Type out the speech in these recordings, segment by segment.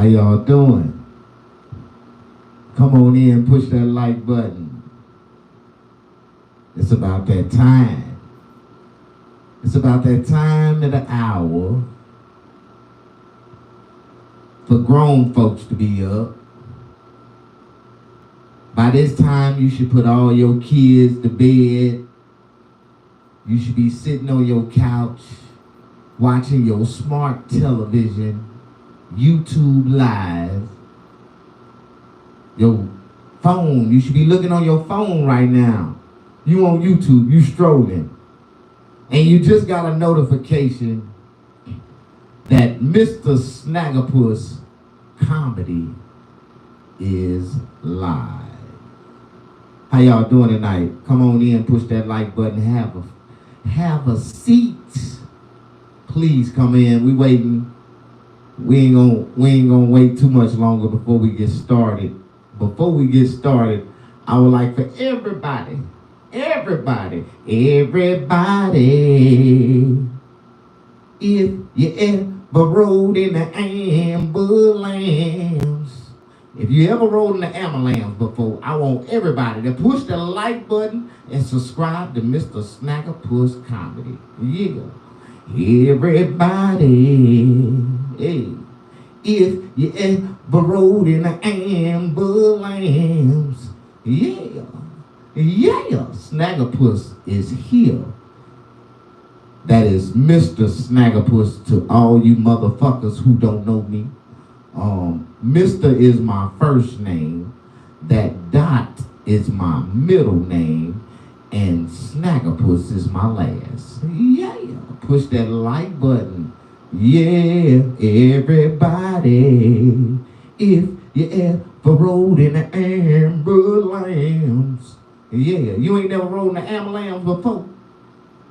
How y'all doing? Come on in, push that like button. It's about that time. It's about that time of the hour for grown folks to be up. By this time, you should put all your kids to bed. You should be sitting on your couch, watching your smart television, YouTube Live, your phone. You should be looking on your phone right now. You on YouTube, you strolling. And you just got a notification that MrSnaggapuss Comedy is live. How y'all doing tonight? Come on in, push that like button, have a seat. Please come in. We waiting. We ain't gonna wait too much longer before we get started. Before we get started, I would like for everybody, if you ever rode in the ambulance, if you ever rode in the ambulance before, I want everybody to push the like button and subscribe to MrSnaggapuss Comedy. Yeah. Everybody, hey, if you ever rode in an ambulance, yeah, Snaggapuss is here. That is MrSnaggapuss to all you motherfuckers who don't know me. Mr. is my first name, that dot is my middle name, and Snaggapuss is my last. Yeah. Push that like button. Yeah, everybody. If you ever rode in an ambulance. Yeah, you ain't never rode in an ambulance before.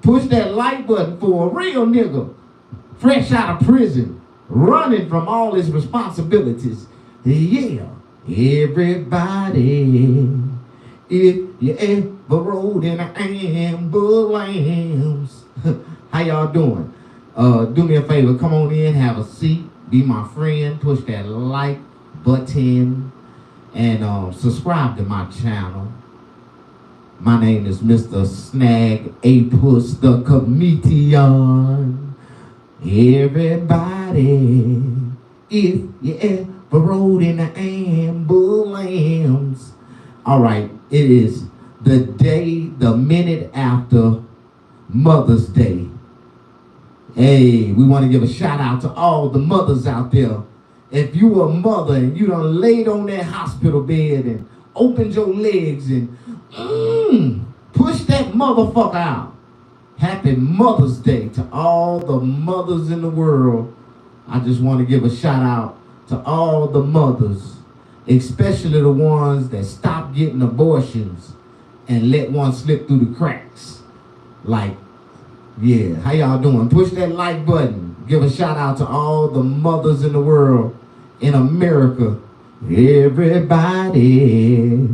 Push that like button for a real nigga. Fresh out of prison. Running from all his responsibilities. Yeah, everybody. If you ever rode in an ambulance. How y'all doing? Do me a favor, come on in, have a seat, be my friend, push that like button, and subscribe to my channel. My name is MrSnaggapuss the Comedian. Everybody, if you ever rode in an ambulance. All right, it is the minute after Mother's Day. Hey, we want to give a shout out to all the mothers out there. If you were a mother and you done laid on that hospital bed and opened your legs and push that motherfucker out. Happy Mother's Day to all the mothers in the world. I just want to give a shout out to all the mothers, especially the ones that stopped getting abortions and let one slip through the cracks. Like, yeah, how y'all doing? Push that like button. Give a shout out to all the mothers in the world, in America. Everybody,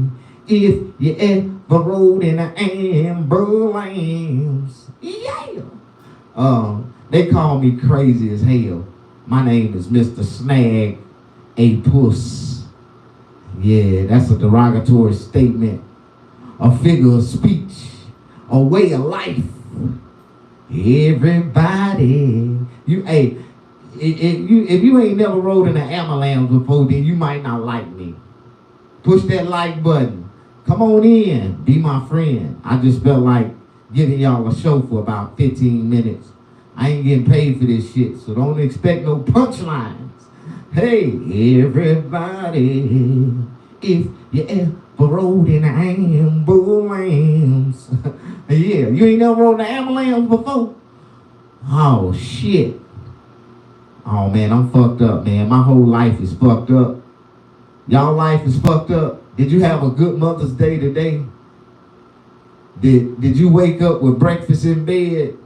if you ever rode in an ambulance, yeah. They call me crazy as hell. My name is MrSnaggapuss. Yeah, that's a derogatory statement, a figure of speech, a way of life. Everybody, if you ain't never rode in an ambulance before, then you might not like me. Push that like button. Come on in, be my friend. I just felt like giving y'all a show for about 15 minutes. I ain't getting paid for this shit, so don't expect no punchlines. Hey, everybody, if you ever rode in an ambulance. Yeah, you ain't never rode in an ambulance before? Oh, shit. Oh, man, I'm fucked up, man. My whole life is fucked up. Y'all life is fucked up. Did you have a good Mother's Day today? Did you wake up with breakfast in bed?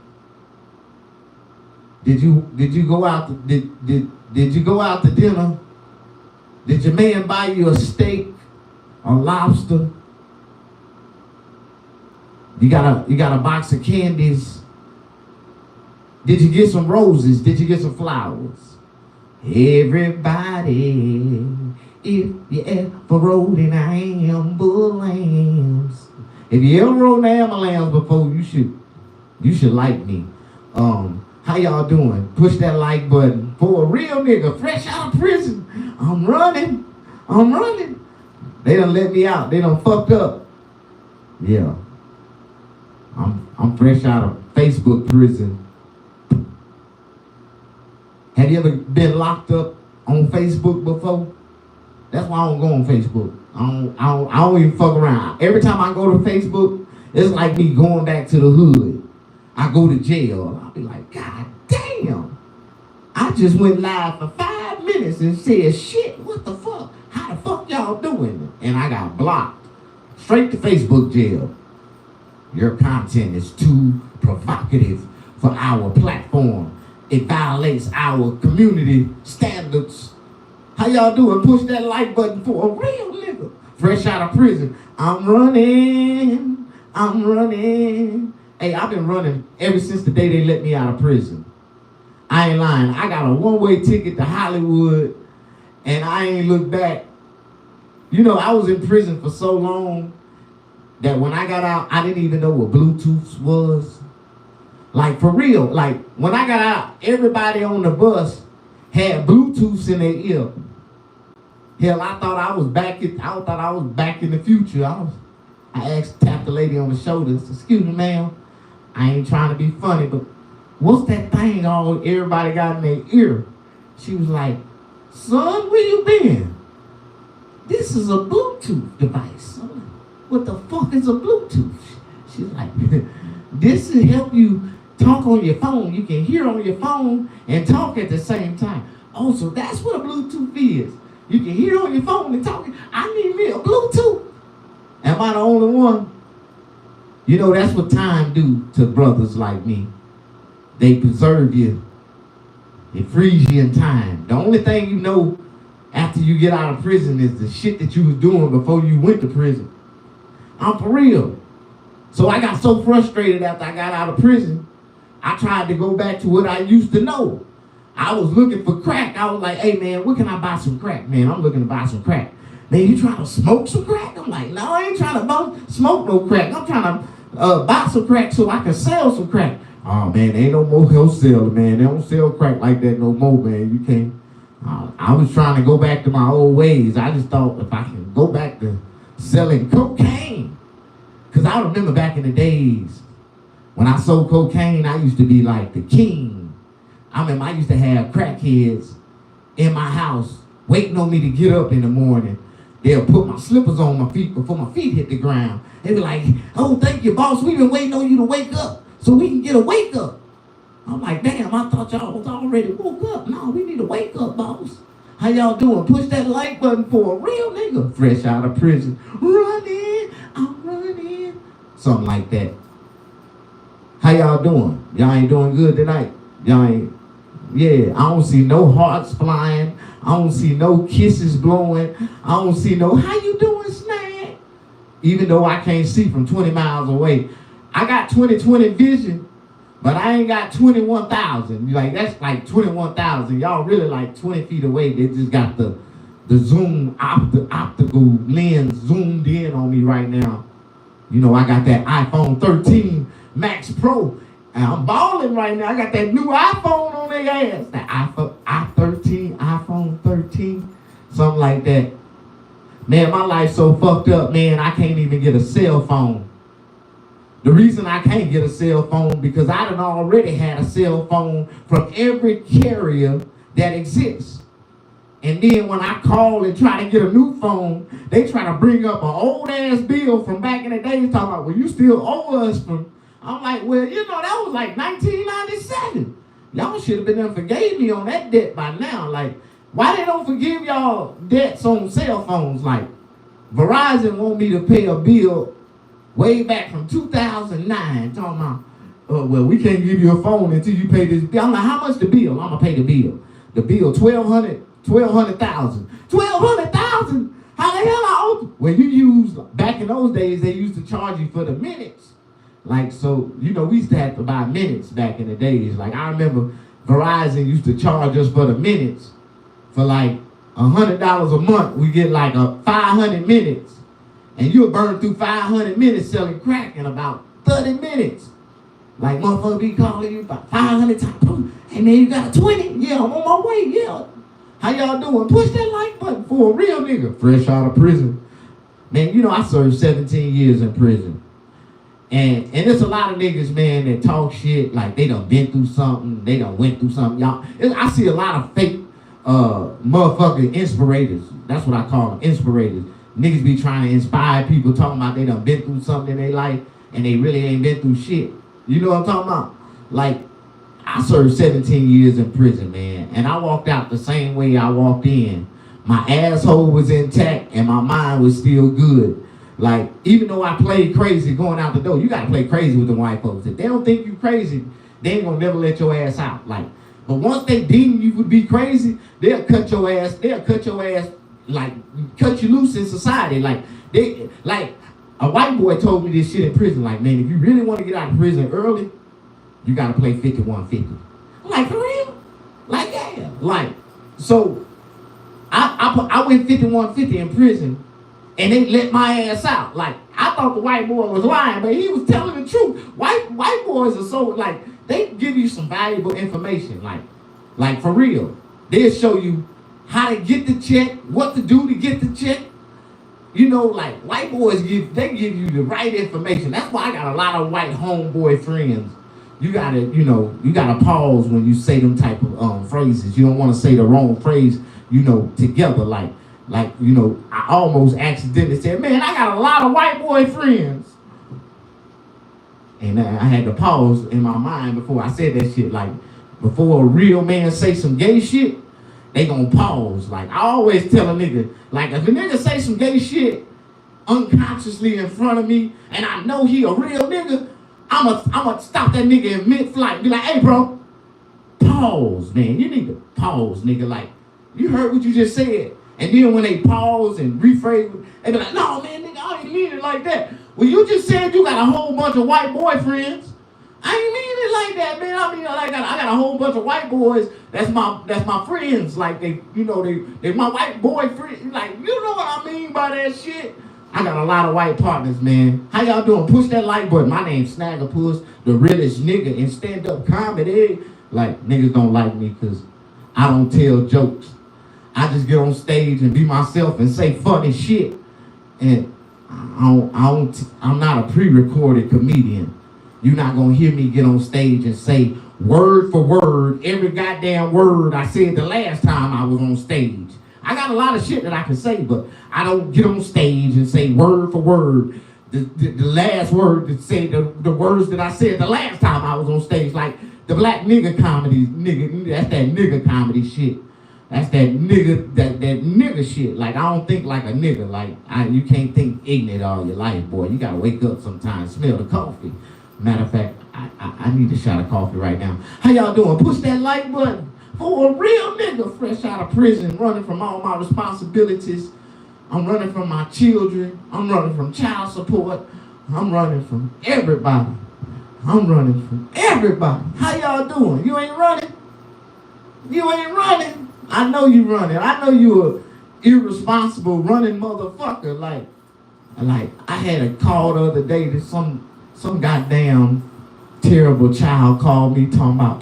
Did you go out to, did you go out to dinner? Did your man buy you a steak, a lobster? You got a box of candies? Did you get some roses? Did you get some flowers? Everybody, if you ever rode in an ambulance. If you ever rode an ambulance before, you should like me. How y'all doing? Push that like button for a real nigga fresh out of prison. I'm running. They done let me out. They done fucked up. Yeah. I'm fresh out of Facebook prison. Have you ever been locked up on Facebook before? That's why I don't go on Facebook. I don't even fuck around. Every time I go to Facebook, it's like me going back to the hood. I go to jail. I'll be like, God damn. I just went live for 5 minutes and said, shit, what the fuck? How the fuck y'all doing? And I got blocked. Straight to Facebook jail. Your content is too provocative for our platform. It violates our community standards. How y'all doing? Push that like button for a real nigga fresh out of prison. I'm running. Hey, I've been running ever since the day they let me out of prison. I ain't lying. I got a one-way ticket to Hollywood, and I ain't looked back. You know, I was in prison for so long that when I got out, I didn't even know what Bluetooth was. Like, for real. Like, when I got out, everybody on the bus had Bluetooths in their ear. Hell, I thought I was back in the future. I tapped the lady on the shoulder and said, excuse me, ma'am. I ain't trying to be funny, but what's that thing everybody got in their ear? She was like, son, where you been? This is a Bluetooth device. I'm like, what the fuck is a Bluetooth? She's like, this will help you talk on your phone. You can hear on your phone and talk at the same time. Oh, so that's what a Bluetooth is. You can hear on your phone and talk. I need me a Bluetooth. Am I the only one? You know, that's what time do to brothers like me. They preserve you. It frees you in time. The only thing you know after you get out of prison is the shit that you was doing before you went to prison. I'm for real. So I got so frustrated after I got out of prison, I tried to go back to what I used to know. I was looking for crack. I was like, hey man, where can I buy some crack? Man, I'm looking to buy some crack. Man, you trying to smoke some crack? I'm like, no, I ain't trying to smoke no crack. I'm trying to buy some crack so I can sell some crack. Oh man, ain't no more wholesaler, man. They don't sell crack like that no more, man. You can't. I was trying to go back to my old ways. I just thought if I can go back to selling cocaine. Because I remember back in the days when I sold cocaine, I used to be like the king. I mean, I used to have crackheads in my house waiting on me to get up in the morning. They'll put my slippers on my feet before my feet hit the ground. They be like, oh, thank you, boss. We've been waiting on you to wake up so we can get a wake up. I'm like, damn, I thought y'all was already woke up. No, we need to wake up, boss. How y'all doing? Push that like button for a real nigga fresh out of prison. Running, I'm running. Something like that. How y'all doing? Y'all ain't doing good tonight? Y'all ain't. Yeah, I don't see no hearts flying. I don't see no kisses blowing. I don't see no, how you doing, Snag? Even though I can't see from 20 miles away. I got 20/20 vision, but I ain't got 21,000. Like, that's like 21,000. Y'all really like 20 feet away. They just got the zoom, optical lens zoomed in on me right now. You know, I got that iPhone 13 Max Pro. And I'm balling right now. I got that new iPhone on their ass. That iPhone 13, something like that. Man, my life's so fucked up, man, I can't even get a cell phone. The reason I can't get a cell phone because I done already had a cell phone from every carrier that exists. And then when I call and try to get a new phone, they try to bring up an old ass bill from back in the day talking about, well, you still owe us from. I'm like, well, you know, that was like 1997. Y'all should have been done forgave me on that debt by now. Like, why they don't forgive y'all debts on cell phones? Like, Verizon want me to pay a bill way back from 2009. Talking about, well, we can't give you a phone until you pay this bill. I'm like, how much the bill? I'm going to pay the bill. The bill, $1,200,000. $1,200,000? How the hell I owe? Well, you use, back in those days, they used to charge you for the minutes. Like, so, you know, we used to have to buy minutes back in the days. Like, I remember Verizon used to charge us for the minutes. for like $100 a month, we get like 500 minutes. And you'll burn through 500 minutes selling crack in about 30 minutes. Like motherfucker be calling you about 500 times. Hey man, you got a 20? Yeah, I'm on my way, yeah. How y'all doing? Push that like button for a real nigga. Fresh out of prison. Man, you know I served 17 years in prison. And there's a lot of niggas, man, that talk shit like they done been through something, they done went through something. Y'all, I see a lot of fake motherfucking inspirators. That's what I call them, inspirators. Niggas be trying to inspire people talking about they done been through something in their life and they really ain't been through shit. You know what I'm talking about? Like, I served 17 years in prison, man, and I walked out the same way I walked in. My asshole was intact and my mind was still good. Like, even though I played crazy going out the door, you gotta play crazy with the white folks. If they don't think you crazy, they ain't gonna never let your ass out. Like, but once they deem you would be crazy, they'll cut your ass, like, cut you loose in society. Like, a white boy told me this shit in prison. Like, man, if you really want to get out of prison early, you gotta play 51-50. I'm like, for real? Like, yeah. Like, so, I went 51-50 in prison, and they let my ass out. Like, I thought the white boy was lying, but he was telling the truth. White boys are so, like, they give you some valuable information. Like for real. They'll show you how to get the check, what to do to get the check. You know, like, white boys give you the right information. That's why I got a lot of white homeboy friends. You gotta pause when you say them type of phrases. You don't want to say the wrong phrase, together. Like, I almost accidentally said, man, I got a lot of white boy friends. And I had to pause in my mind before I said that shit. Like, before a real man say some gay shit, they gonna pause. Like, I always tell a nigga, like, if a nigga say some gay shit unconsciously in front of me, and I know he a real nigga, I'ma stop that nigga in mid-flight. Be like, hey, bro, pause, man. You need to pause, nigga. Like, you heard what you just said. And then when they pause and rephrase, they be like, no, man, nigga, I ain't mean it like that. Well, you just said you got a whole bunch of white boyfriends. I ain't mean it like that, man. I mean, I got a whole bunch of white boys. That's my friends. Like, they my white boy friends. Like, you know what I mean by that shit? I got a lot of white partners, man. How y'all doing? Push that like button. My name's Snaggapuss, the realest nigga in stand-up comedy. Like, niggas don't like me because I don't tell jokes. I just get on stage and be myself and say funny shit. And I'm not a pre-recorded comedian. You're not gonna hear me get on stage and say word for word every goddamn word I said the last time I was on stage. I got a lot of shit that I can say, but I don't get on stage and say word for word the last word to say the words that I said the last time I was on stage. Like the black nigga comedy, that's that nigga comedy shit. That's that nigga, that nigga shit. Like, I don't think like a nigga. Like, you can't think ignorant all your life, boy. You gotta wake up sometimes, smell the coffee. Matter of fact, I need a shot of coffee right now. How y'all doing? Push that like button for a real nigga fresh out of prison, running from all my responsibilities. I'm running from my children. I'm running from child support. I'm running from everybody. I'm running from everybody. How y'all doing? You ain't running? You ain't running? I know you running. I know you a irresponsible running motherfucker. Like I had a call the other day that some goddamn terrible child called me talking about,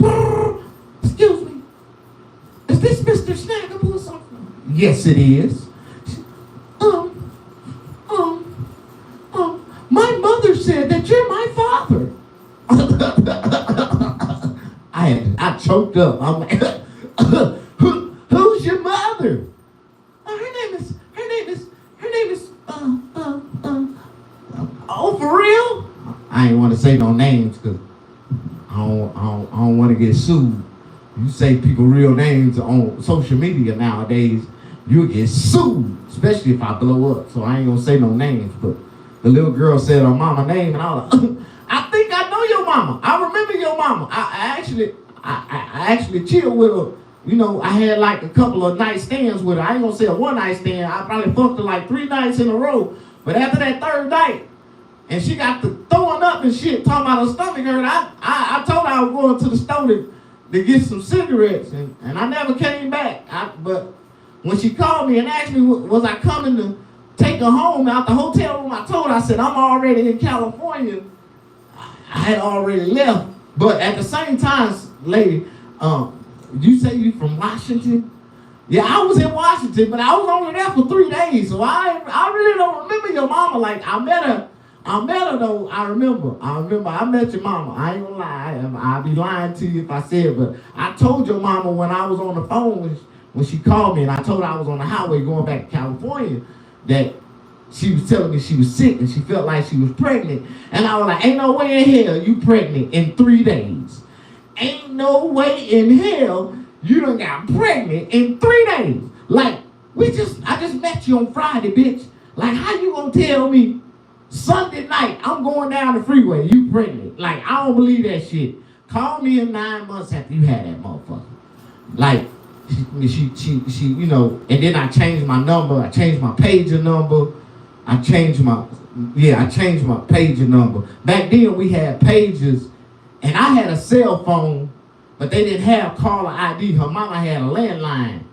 excuse me, is this MrSnaggapuss? Yes, it is. My mother said that you're my father. I choked up. I'm like, who's your mother? Her name is, oh, for real? I ain't want to say no names because I don't want to get sued. You say people real names on social media nowadays, you'll get sued, especially if I blow up. So I ain't gonna say no names, but the little girl said her mama name, and I was like, I think I know your mama. I remember your mama. I actually chilled with her. You know, I had like a couple of night stands with her. I ain't gonna say a one night stand. I probably fucked her like 3 nights in a row. But after that 3rd night, and she got to throwing up and shit, talking about her stomach hurt, I told her I was going to the store to get some cigarettes, and I never came back. But when she called me and asked me, was I coming to take her home out the hotel room, I told her, I said, I'm already in California. I had already left. But at the same time, lady, you say you from Washington? Yeah, I was in Washington, but I was only there for 3 days. So I really don't remember your mama. Like, I met her though. I remember I met your mama. I ain't gonna lie. I'd be lying to you if I said, but I told your mama when I was on the phone when she called me, and I told her I was on the highway going back to California, that she was telling me she was sick and she felt like she was pregnant. And I was like, ain't no way in hell you pregnant in 3 days. Ain't no way in hell you done got pregnant in 3 days. Like, I just met you on Friday, bitch. Like, how you gonna tell me Sunday night I'm going down the freeway, you pregnant? Like, I don't believe that shit. Call me in 9 months after you had that motherfucker. Like, she, you know, and then I changed my number. I changed my pager number. I changed my pager number. Back then we had pagers, and I had a cell phone, but they didn't have caller ID. Her mama had a landline,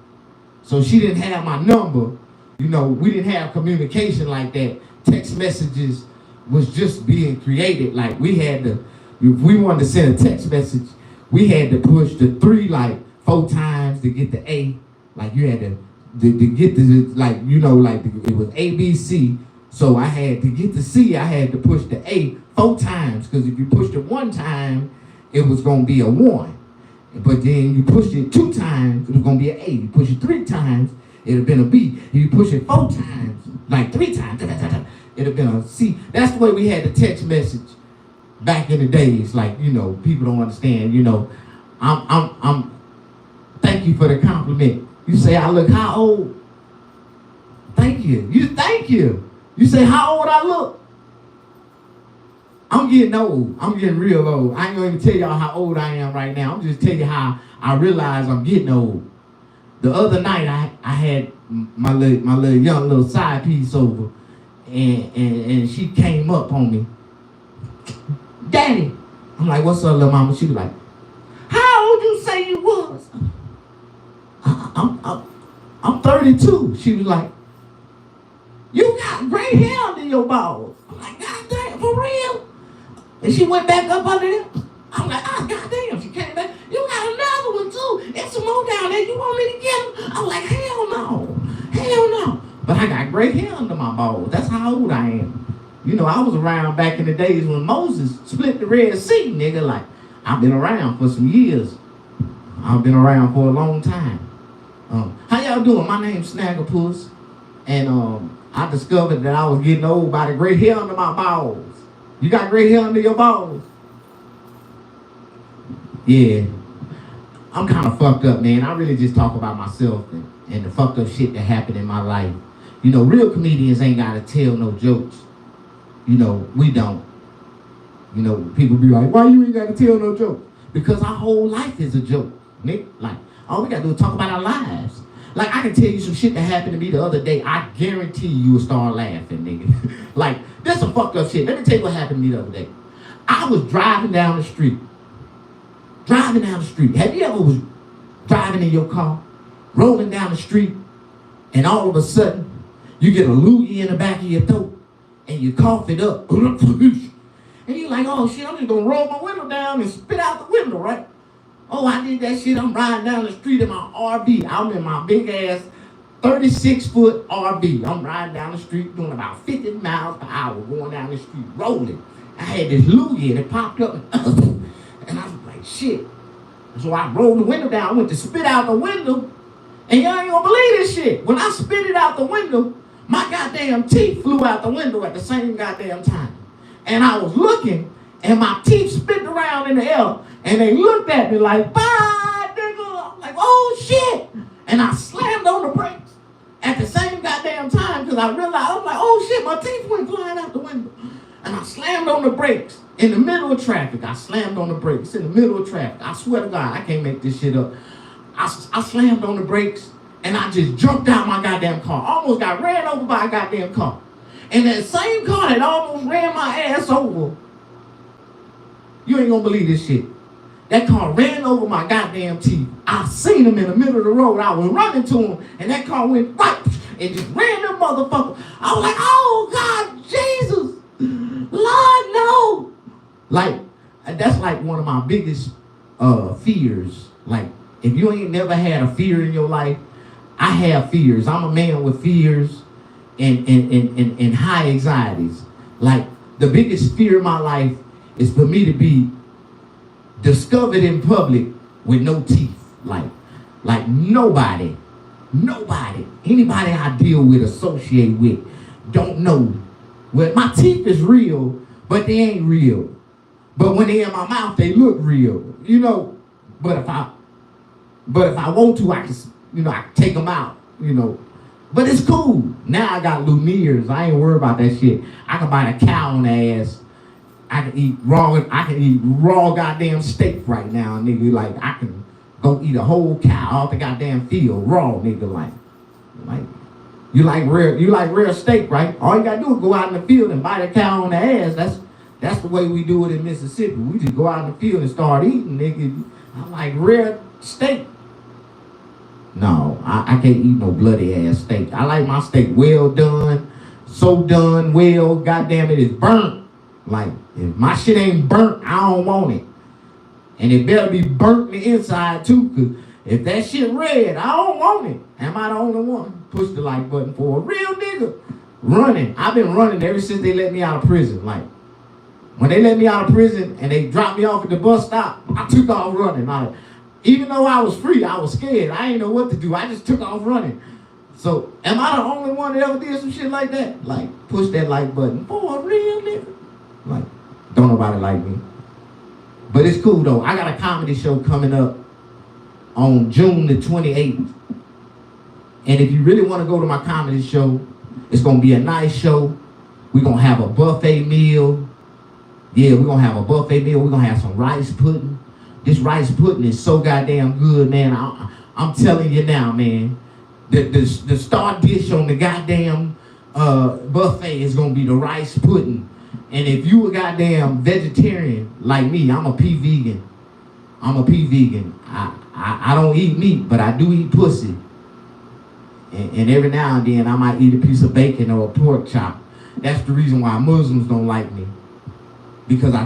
so she didn't have my number. You know, we didn't have communication like that. Text messages was just being created. Like, we had to, if we wanted to send a text message, we had to push the 3 like 4 times to get the A. Like, you had to get the, like, you know, like it was A, B, C. So I had to get the C, I had to push the A 4 times, because if you pushed it 1 time, it was going to be a 1. But then you pushed it 2 times, it was going to be an A. You push it 3 times, it would have been a B. If you push it 4 times, like 3 times, it would have been a C. That's the way we had the text message back in the days. Like, you know, people don't understand, you know. I'm thank you for the compliment. You say I look how old? Thank you. Thank you. You say how old I look? I'm getting old. I'm getting real old. I ain't gonna even tell y'all how old I am right now. I'm just telling you how I realize I'm getting old. The other night I had my little young little side piece over, and she came up on me. Daddy. I'm like, what's up, little mama? She was like, how old you say you was? I'm 32. She was like, you got gray hair under your balls. I'm like, God damn, for real? And she went back up under there. I'm like, ah, God damn. She came back. You got another one too. There's some more down there. You want me to get them? I'm like, hell no. Hell no. But I got gray hair under my balls. That's how old I am. You know, I was around back in the days when Moses split the Red Sea, nigga. Like, I've been around for some years. I've been around for a long time. How y'all doing? My name's Snaggapuss. And I discovered that I was getting old by the gray hair under my balls. You got gray hair under your balls? Yeah. I'm kind of fucked up, man. I really just talk about myself and the fucked up shit that happened in my life. You know, real comedians ain't got to tell no jokes. You know, we don't. You know, people be like, why you ain't got to tell no jokes? Because our whole life is a joke, nigga. Like, all we got to do is talk about our lives. Like, I can tell you some shit that happened to me the other day. I guarantee you will start laughing, nigga. Like, there's some fucked up shit. Let me tell you what happened to me the other day. I was driving down the street. Have you ever was driving in your car, rolling down the street, and all of a sudden, you get a loogie in the back of your throat, and you cough it up. And you're like, oh shit, I'm just gonna roll my window down and spit out the window, right? Oh, I did that shit. I'm riding down the street in my RV. I'm in my big ass 36-foot RV. I'm riding down the street doing about 50 miles per hour going down the street, rolling. I had this loogie and it popped up and I was like, shit. So I rolled the window down. I went to spit out the window, and y'all ain't gonna believe this shit. When I spit it out the window, my goddamn teeth flew out the window at the same goddamn time. And I was looking, and my teeth spit around in the air, and they looked at me like, bye, nigga. I'm like, oh, shit. And I slammed on the brakes at the same goddamn time, because I realized, I was like, oh, shit, my teeth went flying out the window. And I slammed on the brakes in the middle of traffic. I slammed on the brakes in the middle of traffic. I swear to God, I can't make this shit up. I slammed on the brakes, and I just jumped out my goddamn car. Almost got ran over by a goddamn car. And that same car that almost ran my ass over, you ain't gonna believe this shit. That car ran over my goddamn teeth. I seen him in the middle of the road. I was running to him, and that car went right and just ran the motherfucker. I was like, oh, God, Jesus. Lord, no. Like, that's like one of my biggest fears. Like, if you ain't never had a fear in your life, I have fears. I'm a man with fears and high anxieties. Like, the biggest fear in my life is for me to be discovered in public with no teeth. Like nobody, anybody I deal with, associate with, don't know. Well, my teeth is real, but they ain't real. But when they're in my mouth, they look real, you know. But if I want to, I can, I can take them out, But it's cool. Now I got Lumineers. I ain't worried about that shit. I can bite a cow on the ass. I can eat raw goddamn steak right now, nigga. Like, I can go eat a whole cow off the goddamn field, raw, nigga. Like you like rare steak, right? All you gotta do is go out in the field and bite a cow on the ass. That's the way we do it in Mississippi. We just go out in the field and start eating, nigga. I like rare steak. No, I can't eat no bloody ass steak. I like my steak well done, so done well. Goddamn it, it's burnt. Like, if my shit ain't burnt, I don't want it. And it better be burnt in the inside too, because if that shit red, I don't want it. Am I the only one? Push the like button for a real nigga. Running. I've been running ever since they let me out of prison. Like, when they let me out of prison and they dropped me off at the bus stop, I took off running. Even though I was free, I was scared. I didn't know what to do. I just took off running. So, am I the only one that ever did some shit like that? Like, push that like button for a real nigga. Like, don't nobody like me. But it's cool though. I got a comedy show coming up on June the 28th. And if you really want to go to my comedy show, it's going to be a nice show. We're going to have a buffet meal. Yeah, we're going to have a buffet meal. We're going to have some rice pudding. This rice pudding is so goddamn good, man. I'm telling you now, man. The star dish on the goddamn buffet is going to be the rice pudding. And if you a goddamn vegetarian like me, I'm a pea vegan. I don't eat meat, but I do eat pussy. And every now and then I might eat a piece of bacon or a pork chop. That's the reason why Muslims don't like me. Because I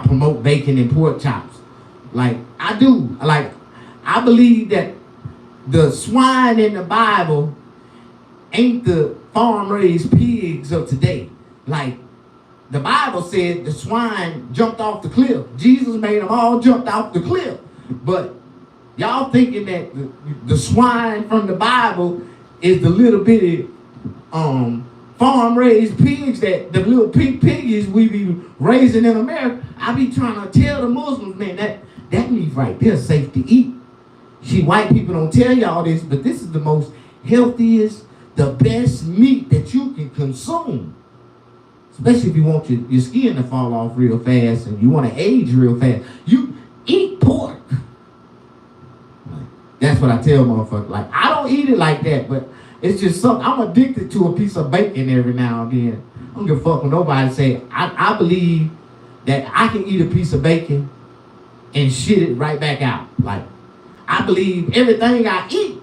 promote bacon and pork chops. Like, I do. Like, I believe that the swine in the Bible ain't the farm-raised pigs of today. Like, the Bible said the swine jumped off the cliff. Jesus made them all jump off the cliff. But y'all thinking that the swine from the Bible is the little bitty farm-raised pigs, that the little pink piggies we be raising in America. I be trying to tell the Muslims, man, that meat right there is safe to eat. See, white people don't tell y'all this, but this is the most healthiest, the best meat that you can consume. Especially if you want your skin to fall off real fast and you want to age real fast. You eat pork. That's what I tell motherfuckers. Like, I don't eat it like that, but it's just something. I'm addicted to a piece of bacon every now and then. I don't give a fuck when nobody say. I believe that I can eat a piece of bacon and shit it right back out. Like, I believe everything I eat,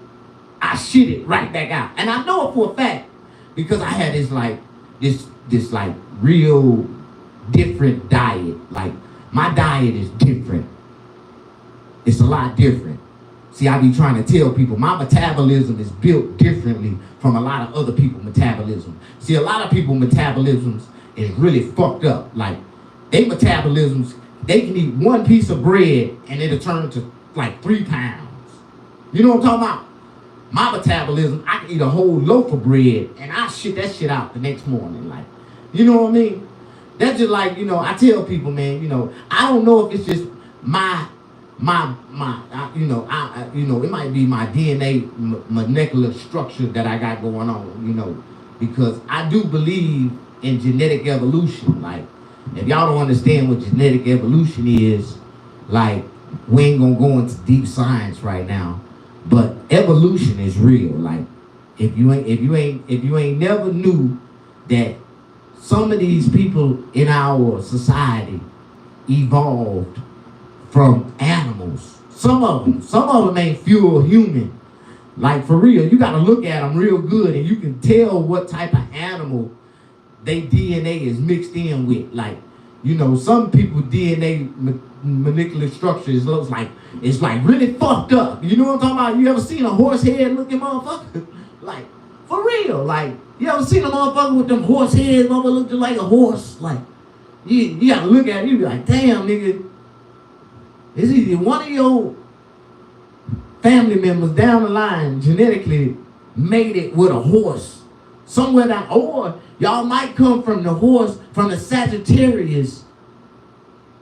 I shit it right back out. And I know it for a fact because I had this real different diet. Like, my diet is different. It's a lot different. See, I be trying to tell people my metabolism is built differently from a lot of other people's metabolism. See, a lot of people's metabolisms is really fucked up. Like, they metabolisms, they can eat one piece of bread and it'll turn to like 3 pounds. You know what I'm talking about? My metabolism, I can eat a whole loaf of bread and I shit that shit out the next morning. Like, you know what I mean? That's just like, I tell people, man, I don't know if it's just it might be my DNA molecular structure that I got going on, because I do believe in genetic evolution. Like, if y'all don't understand what genetic evolution is, like, we ain't gonna go into deep science right now, but evolution is real. Like, if you ain't never knew that some of these people in our society evolved from animals. Some of them ain't full human. Like for real, you gotta look at them real good and you can tell what type of animal they DNA is mixed in with. Like, you know, some people DNA molecular structures looks like, it's like really fucked up. You know what I'm talking about? You ever seen a horse head looking motherfucker? Like, for real, like, you ever seen a motherfucker with them horse heads, motherfucker looking like a horse? Like, you gotta look at it, you be like, damn, nigga, it's either one of your family members down the line genetically made it with a horse somewhere down, or y'all might come from the horse, from the Sagittarius.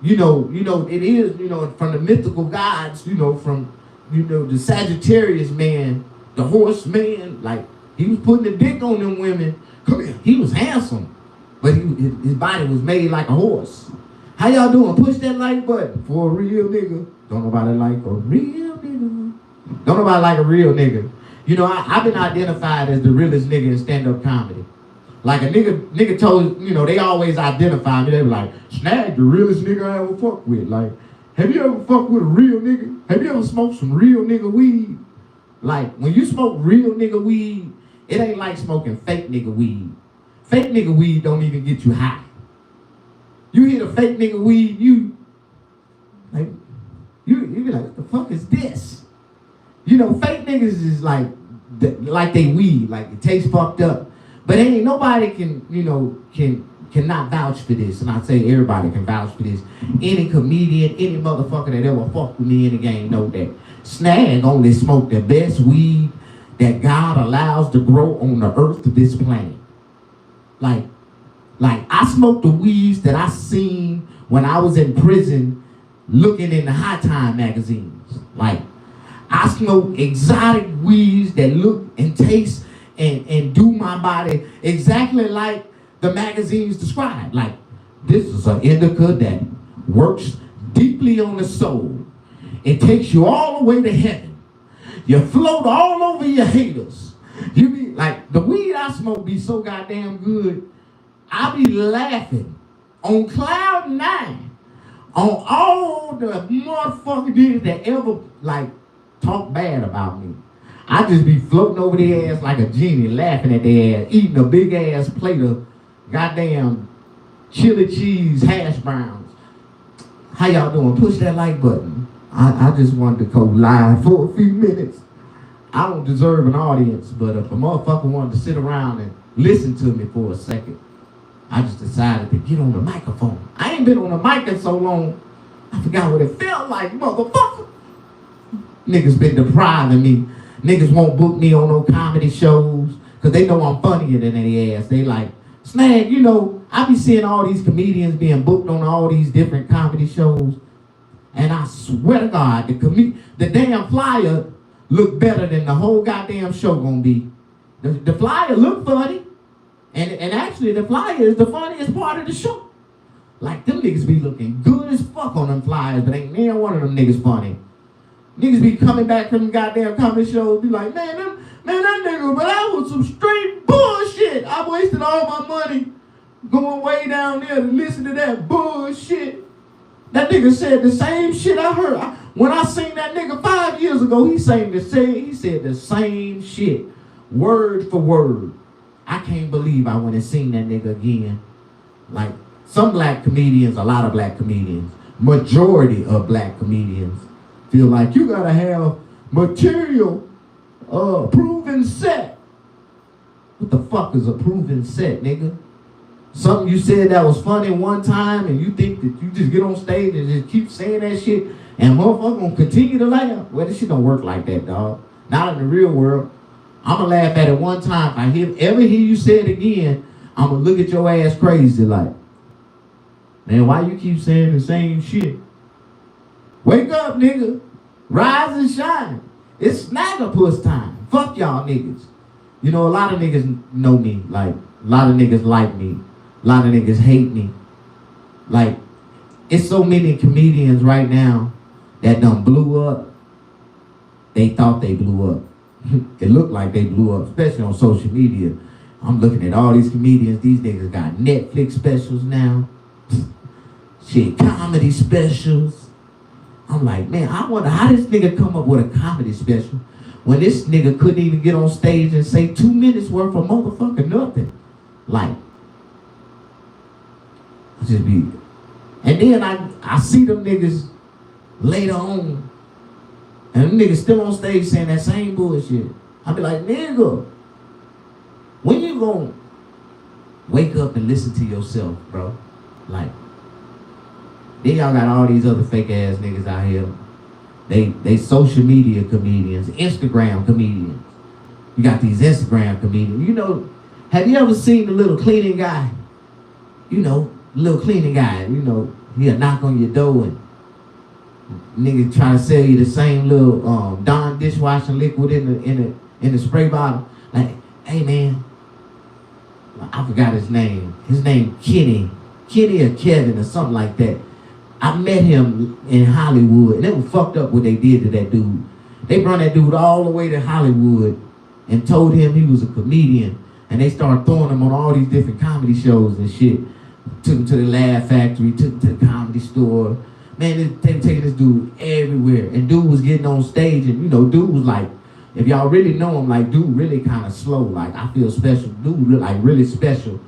You know, it is, you know, from the mythical gods, you know, from, you know, the Sagittarius man, the horse man, like, he was putting a dick on them women. Come here, he was handsome, but his body was made like a horse. How y'all doing? Push that like button for a real nigga. Don't nobody like a real nigga. Don't nobody like a real nigga. You know, I've been identified as the realest nigga in stand-up comedy. Like a nigga told, you know, they always identify me. They were like, Snag, the realest nigga I ever fucked with. Like, have you ever fucked with a real nigga? Have you ever smoked some real nigga weed? Like, when you smoke real nigga weed, it ain't like smoking fake nigga weed. Fake nigga weed don't even get you high. You hit a fake nigga weed, you be like, what the fuck is this? You know, fake niggas is like they weed, like it tastes fucked up. But ain't nobody cannot vouch for this. And I say everybody can vouch for this. Any comedian, any motherfucker that ever fucked with me in the game know that Snag only smoke the best weed that God allows to grow on the earth of this planet. Like I smoked the weeds that I seen when I was in prison looking in the High Time magazines. Like, I smoke exotic weeds that look and taste and do my body exactly like the magazines describe. Like, this is an indica that works deeply on the soul. It takes you all the way to heaven. You float all over your haters. You be like, the weed I smoke be so goddamn good, I be laughing on cloud nine on all the motherfucking niggas that ever like talk bad about me. I just be floating over their ass like a genie, laughing at their ass, eating a big ass plate of goddamn chili cheese hash browns. How y'all doing? Push that like button. I just wanted to go live for a few minutes. I don't deserve an audience, but if a motherfucker wanted to sit around and listen to me for a second, I just decided to get on the microphone. I ain't been on the mic in so long, I forgot what it felt like, motherfucker. Niggas been depriving me. Niggas won't book me on no comedy shows because they know I'm funnier than their ass. They like, Snag, you know, I be seeing all these comedians being booked on all these different comedy shows, and I swear to God, the damn flyer look better than the whole goddamn show gonna be. The flyer look funny, and actually the flyer is the funniest part of the show. Like, them niggas be looking good as fuck on them flyers, but ain't neither one of them niggas funny. Niggas be coming back from the goddamn comedy shows, be like, man, that nigga, but that was some straight bullshit. I wasted all my money going way down there to listen to that bullshit. That nigga said the same shit I heard. When I seen that nigga 5 years ago, he said the same shit, word for word. I can't believe I went and seen that nigga again. Like, some black comedians, a lot of black comedians, majority of black comedians feel like you gotta have material, proven set. What the fuck is a proven set, nigga? Something you said that was funny one time and you think that you just get on stage and just keep saying that shit and motherfucker gonna continue to laugh? Well, this shit don't work like that, dog. Not in the real world. I'ma laugh at it one time. If I ever hear you say it again, I'ma look at your ass crazy like, man, why you keep saying the same shit? Wake up, nigga. Rise and shine. It's Snaggapuss time. Fuck y'all niggas. You know, a lot of niggas know me. Like, a lot of niggas like me. A lot of niggas hate me. Like, it's so many comedians right now that done blew up. They thought they blew up. It looked like they blew up, especially on social media. I'm looking at all these comedians. These niggas got Netflix specials now. Shit, comedy specials. I'm like, man, I wonder how this nigga come up with a comedy special when this nigga couldn't even get on stage and say 2 minutes worth of motherfucking nothing. Like, just be. And then I see them niggas later on, and them niggas still on stage saying that same bullshit. I be like, nigga, when you gonna wake up and listen to yourself, bro? Like, then y'all got all these other fake ass niggas out here. They social media comedians, Instagram comedians. You got these Instagram comedians. You know, have you ever seen the little cleaning guy? You know, little cleaning guy. You know, he'll knock on your door and nigga trying to sell you the same little Dawn dishwashing liquid in the spray bottle. Like, hey man, I forgot his name. His name Kenny or Kevin or something like that. I met him in Hollywood, and it was fucked up what they did to that dude. They brought that dude all the way to Hollywood and told him he was a comedian, and they started throwing him on all these different comedy shows and shit. Took him to the Laugh Factory, took him to the Comedy Store. Man, they were taking this dude everywhere, and dude was getting on stage, and you know, dude was like, if y'all really know him, like, dude really kind of slow. Like, I feel special. Dude, like, really special.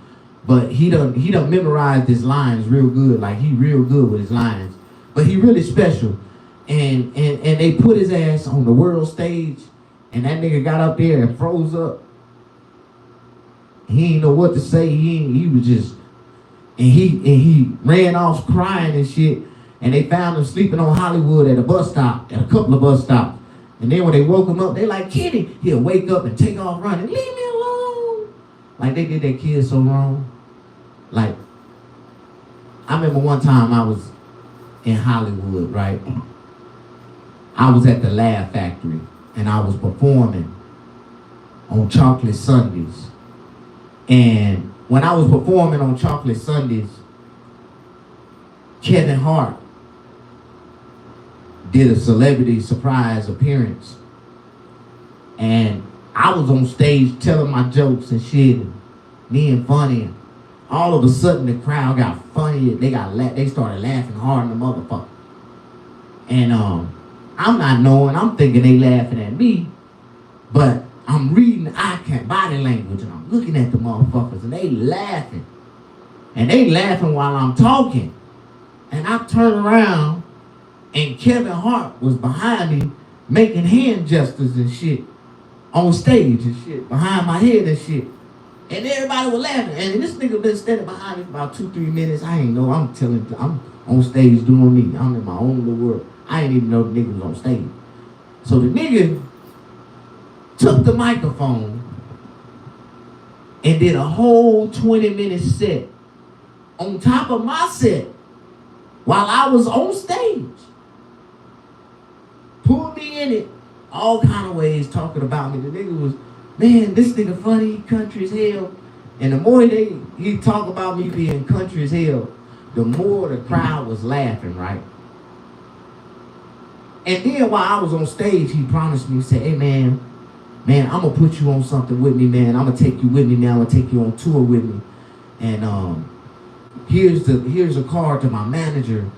But he done memorized his lines real good. Like, he real good with his lines. But he really special. And they put his ass on the world stage, and that nigga got up there and froze up. He ain't know what to say. He was just, and he ran off crying and shit. And they found him sleeping on Hollywood at a bus stop, at a couple of bus stops. And then when they woke him up, they like, Kenny, he'll wake up and take off running. Leave me alone. Like, they did that kid so wrong. Like, I remember one time I was in Hollywood, right? I was at the Laugh Factory, and I was performing on Chocolate Sundays. And when I was performing on Chocolate Sundays, Kevin Hart did a celebrity surprise appearance. And I was on stage telling my jokes and shit, and being funny. And all of a sudden, the crowd got funny. They started laughing hard in the motherfucker. And I'm not knowing. I'm thinking they laughing at me, but I'm reading body language, and I'm looking at the motherfuckers, and they laughing. And they laughing while I'm talking. And I turn around, and Kevin Hart was behind me making hand gestures and shit on stage and shit, behind my head and shit. And everybody was laughing. And this nigga been standing behind me for about 2-3 minutes. I ain't know. I'm on stage doing me. I'm in my own little world. I ain't even know the nigga was on stage. So the nigga took the microphone and did a whole 20-minute set on top of my set while I was on stage. Pulled me in it all kind of ways, talking about me. The nigga was, man, this nigga funny, country as hell. And the more he talk about me being country as hell, the more the crowd was laughing, right? And then while I was on stage, he promised me, he said, hey man, I'm gonna put you on something with me, man. I'm gonna take you with me now. I'm gonna take you on tour with me. And here's a card to my manager.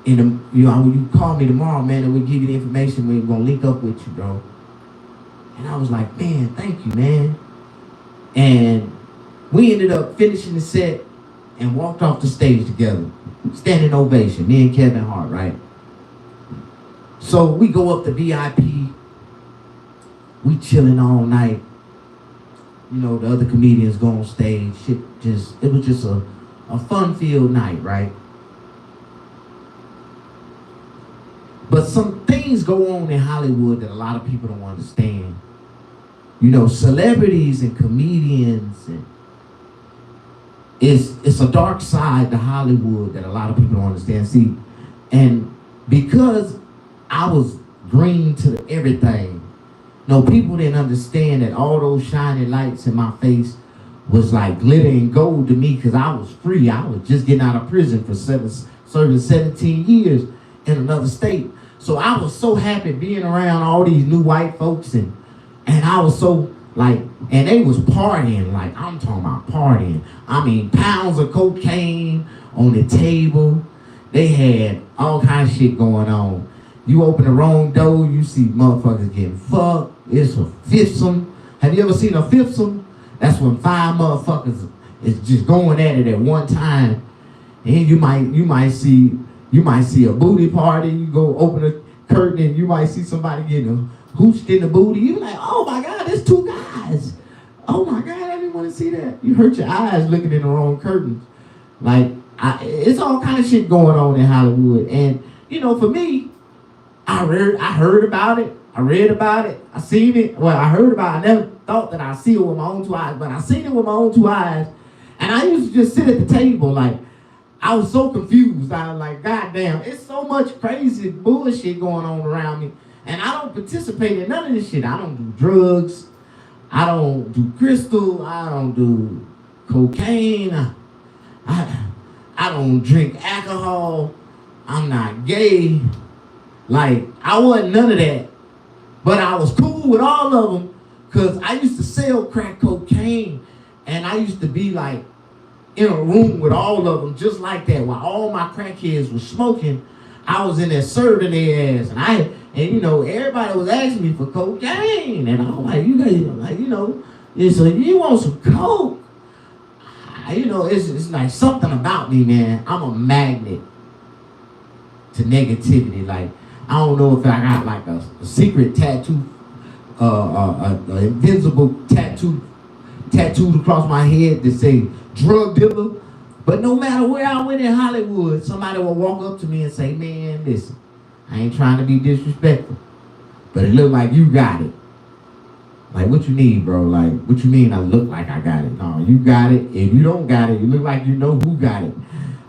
And you call me tomorrow, man, and we'll give you the information. We're gonna link up with you, bro. And I was like, man, thank you, man. And we ended up finishing the set and walked off the stage together. Standing ovation, me and Kevin Hart, right? So we go up to VIP. We chilling all night. You know, the other comedians go on stage. It was just a fun-filled night, right? But some things go on in Hollywood that a lot of people don't understand. You know, celebrities and comedians, and it's a dark side to Hollywood that a lot of people don't understand. See, and because I was green to everything, no, people didn't understand that all those shining lights in my face was like glitter and gold to me, because I was free. I was just getting out of prison for serving 17 years in another state. So I was so happy being around all these new white folks, and I was so like, and they was partying, like I'm talking about partying. I mean, pounds of cocaine on the table. They had all kind of shit going on. You open the wrong door, you see motherfuckers getting fucked. It's a fifthsome. Have you ever seen a fifthsome? That's when 5 motherfuckers is just going at it at one time. And you might see a booty party. You go open a curtain and you might see somebody getting hooched in the booty. You like, oh my God, there's 2 guys. Oh my God, I didn't want to see that. You hurt your eyes looking in the wrong curtains. Like, it's all kind of shit going on in Hollywood. And, you know, for me, I heard about it. I read about it. I seen it. Well, I heard about it. I never thought that I'd see it with my own 2 eyes, but I seen it with my own 2 eyes. And I used to just sit at the table like, I was so confused. I was like, God damn, it's so much crazy bullshit going on around me. And I don't participate in none of this shit. I don't do drugs. I don't do crystal. I don't do cocaine. I don't drink alcohol. I'm not gay. Like, I wasn't none of that. But I was cool with all of them because I used to sell crack cocaine. And I used to be like in a room with all of them just like that. While all my crackheads were smoking, I was in there serving their ass. And you know, everybody was asking me for cocaine. And I was like, you guys, like, you know, it's like, you want some coke? You know, it's like something about me, man. I'm a magnet to negativity. Like, I don't know if I got like a secret tattoo, an invisible tattooed across my head that say drug dealer. But no matter where I went in Hollywood, somebody will walk up to me and say, man, listen, I ain't trying to be disrespectful, but it look like you got it. Like, what you need, bro? Like, what you mean I look like I got it? No, you got it. If you don't got it, you look like you know who got it.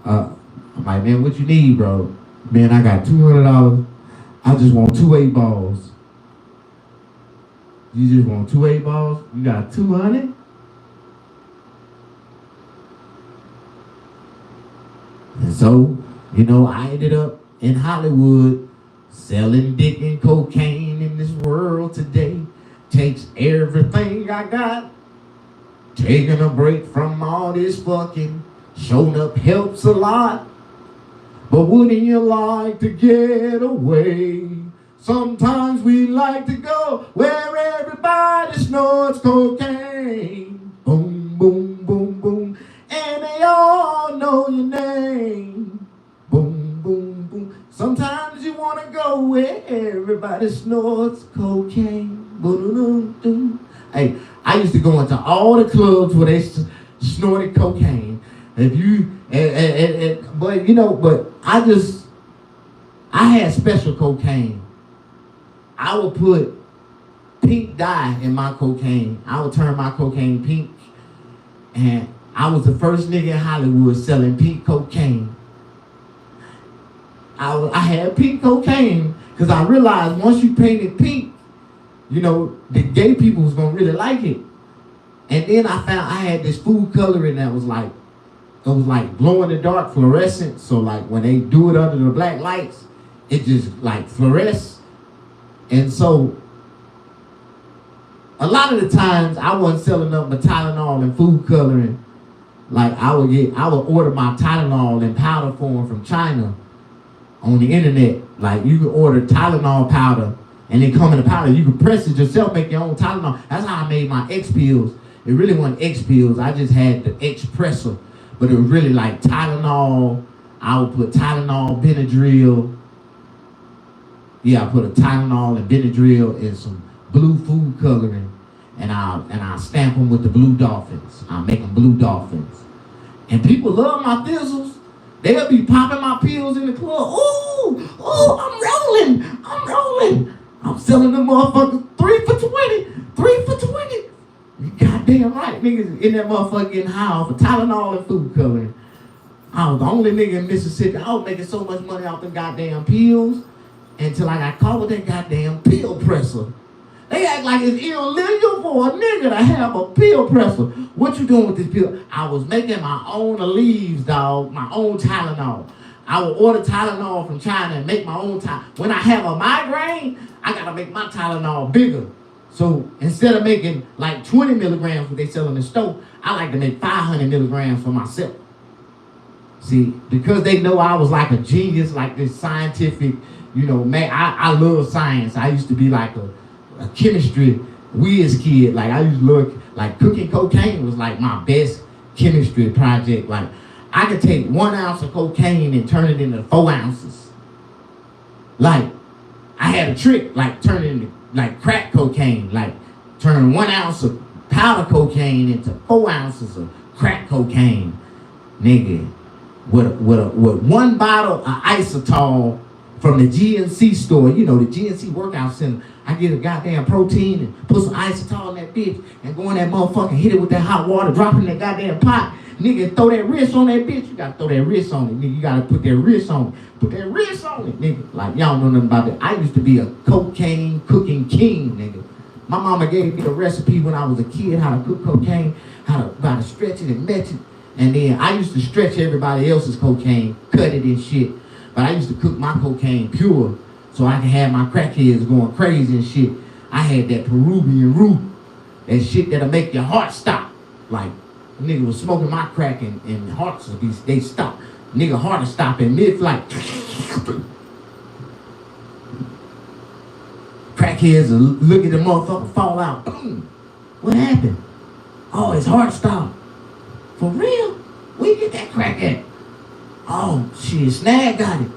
I'm like, man, what you need, bro? Man, I got $200. I just want 2 8-balls. You just want 2 8-balls? You got 200? And so, you know, I ended up in Hollywood selling dick and cocaine in this world today. Takes everything I got. Taking a break from all this fucking. Showing up helps a lot. But wouldn't you like to get away? Sometimes we like to go where everybody snorts cocaine. Boom, boom, boom, boom. And they all know your name. Boom, boom, boom. Sometimes you want to go where everybody snorts cocaine. Boom-doo-doo-doo. Hey, I used to go into all the clubs where they snorted cocaine. If you, but you know, but I had special cocaine. I would put pink dye in my cocaine. I would turn my cocaine pink. And I was the first nigga in Hollywood selling pink cocaine. I had pink cocaine because I realized once you paint it pink, you know, the gay people was going to really like it. And then I found I had this food coloring that was like, it was like glow in the dark fluorescent. So like when they do it under the black lights, it just like fluoresces. And so a lot of the times I wasn't selling up my Tylenol and food coloring. Like I would order my Tylenol in powder form from China on the internet. Like you could order Tylenol powder and they come in the powder. You can press it yourself, make your own Tylenol. That's how I made my X pills. It really wasn't X pills. I just had the X-presser. But it was really like Tylenol. I would put Tylenol, Benadryl. Yeah, I put a Tylenol and Benadryl and some blue food coloring. And I'll stamp them with the blue dolphins. I'll make them blue dolphins. And people love my fizzles. They'll be popping my pills in the club. Ooh, I'm rolling. I'm selling them motherfuckers 3 for 20. 3 for 20. You goddamn right, niggas in that motherfucker getting high off of Tylenol and food coloring. I was the only nigga in Mississippi. I was making so much money off them goddamn pills until I got caught with that goddamn pill presser. They act like it's illegal for a nigga to have a pill presser. What you doing with this pill? I was making my own leaves, dog, my own Tylenol. I would order Tylenol from China and make my own Tylenol. When I have a migraine, I gotta make my Tylenol bigger. So instead of making like 20 milligrams what they sell in the store, I like to make 500 milligrams for myself. See, because they know I was like a genius, like this scientific, man, I love science. I used to be like a chemistry whiz kid. Like I used to look like cooking cocaine was like my best chemistry project. Like I could take 1 ounce of cocaine and turn it into 4 ounces. Like I had a trick, like turn it into like crack cocaine, like turn 1 ounce of powder cocaine into 4 ounces of crack cocaine. Nigga, with 1 bottle of isotol from the GNC store, the GNC workout center, I get a goddamn protein and put some isotol in that bitch and go in that motherfucker, hit it with that hot water, drop it in that goddamn pot. Nigga, throw that wrist on that bitch. You gotta throw that wrist on it, nigga. You gotta put that wrist on it. Put that wrist on it, nigga. Like, y'all know nothing about that. I used to be a cocaine cooking king, nigga. My mama gave me a recipe when I was a kid, how to cook cocaine, how to stretch it and match it. And then I used to stretch everybody else's cocaine, cut it and shit. But I used to cook my cocaine pure so I could have my crackheads going crazy and shit. I had that Peruvian root, that shit that'll make your heart stop. Like, nigga was smoking my crack and hearts would be, they stop. Nigga heart would stop in mid-flight. Crackheads will look at the motherfucker fall out. Boom. What happened? Oh, his heart stopped. For real? Where you get that crack at? Oh, shit, Snag got it.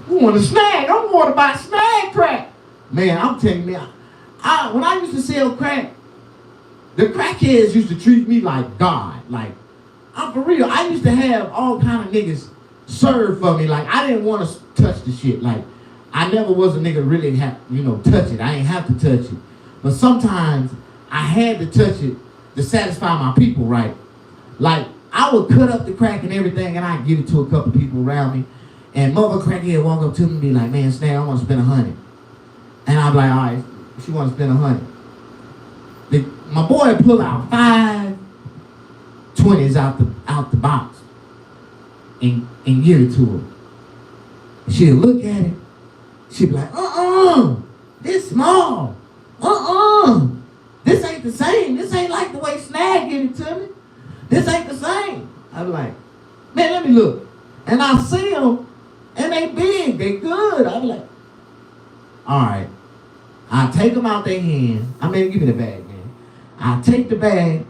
Who want a Snag? I want to buy Snag crack. Man, I'm telling you, when I used to sell crack, the crackheads used to treat me like God. Like, I'm for real. I used to have all kind of niggas serve for me. Like, I didn't want to touch the shit. Like, I never was a nigga really touch it. I ain't have to touch it. But sometimes I had to touch it to satisfy my people, right? Like, I would cut up the crack and everything, and I'd give it to a couple people around me. And mother crackhead walk up to me and be like, man, Snag, I want to spend 100. And I'd be like, all right, she want to spend 100. My boy would pull out 5 20s out the box and give it to her. She'd look at it. She'd be like, this small. This ain't the same. This ain't like the way Snag gave it to me. This ain't the same. I'd be like, man, let me look. And I see them, and they big, they good. I'd be like, all right. I take them out their hand. I mean, give me the bag, man. I take the bag,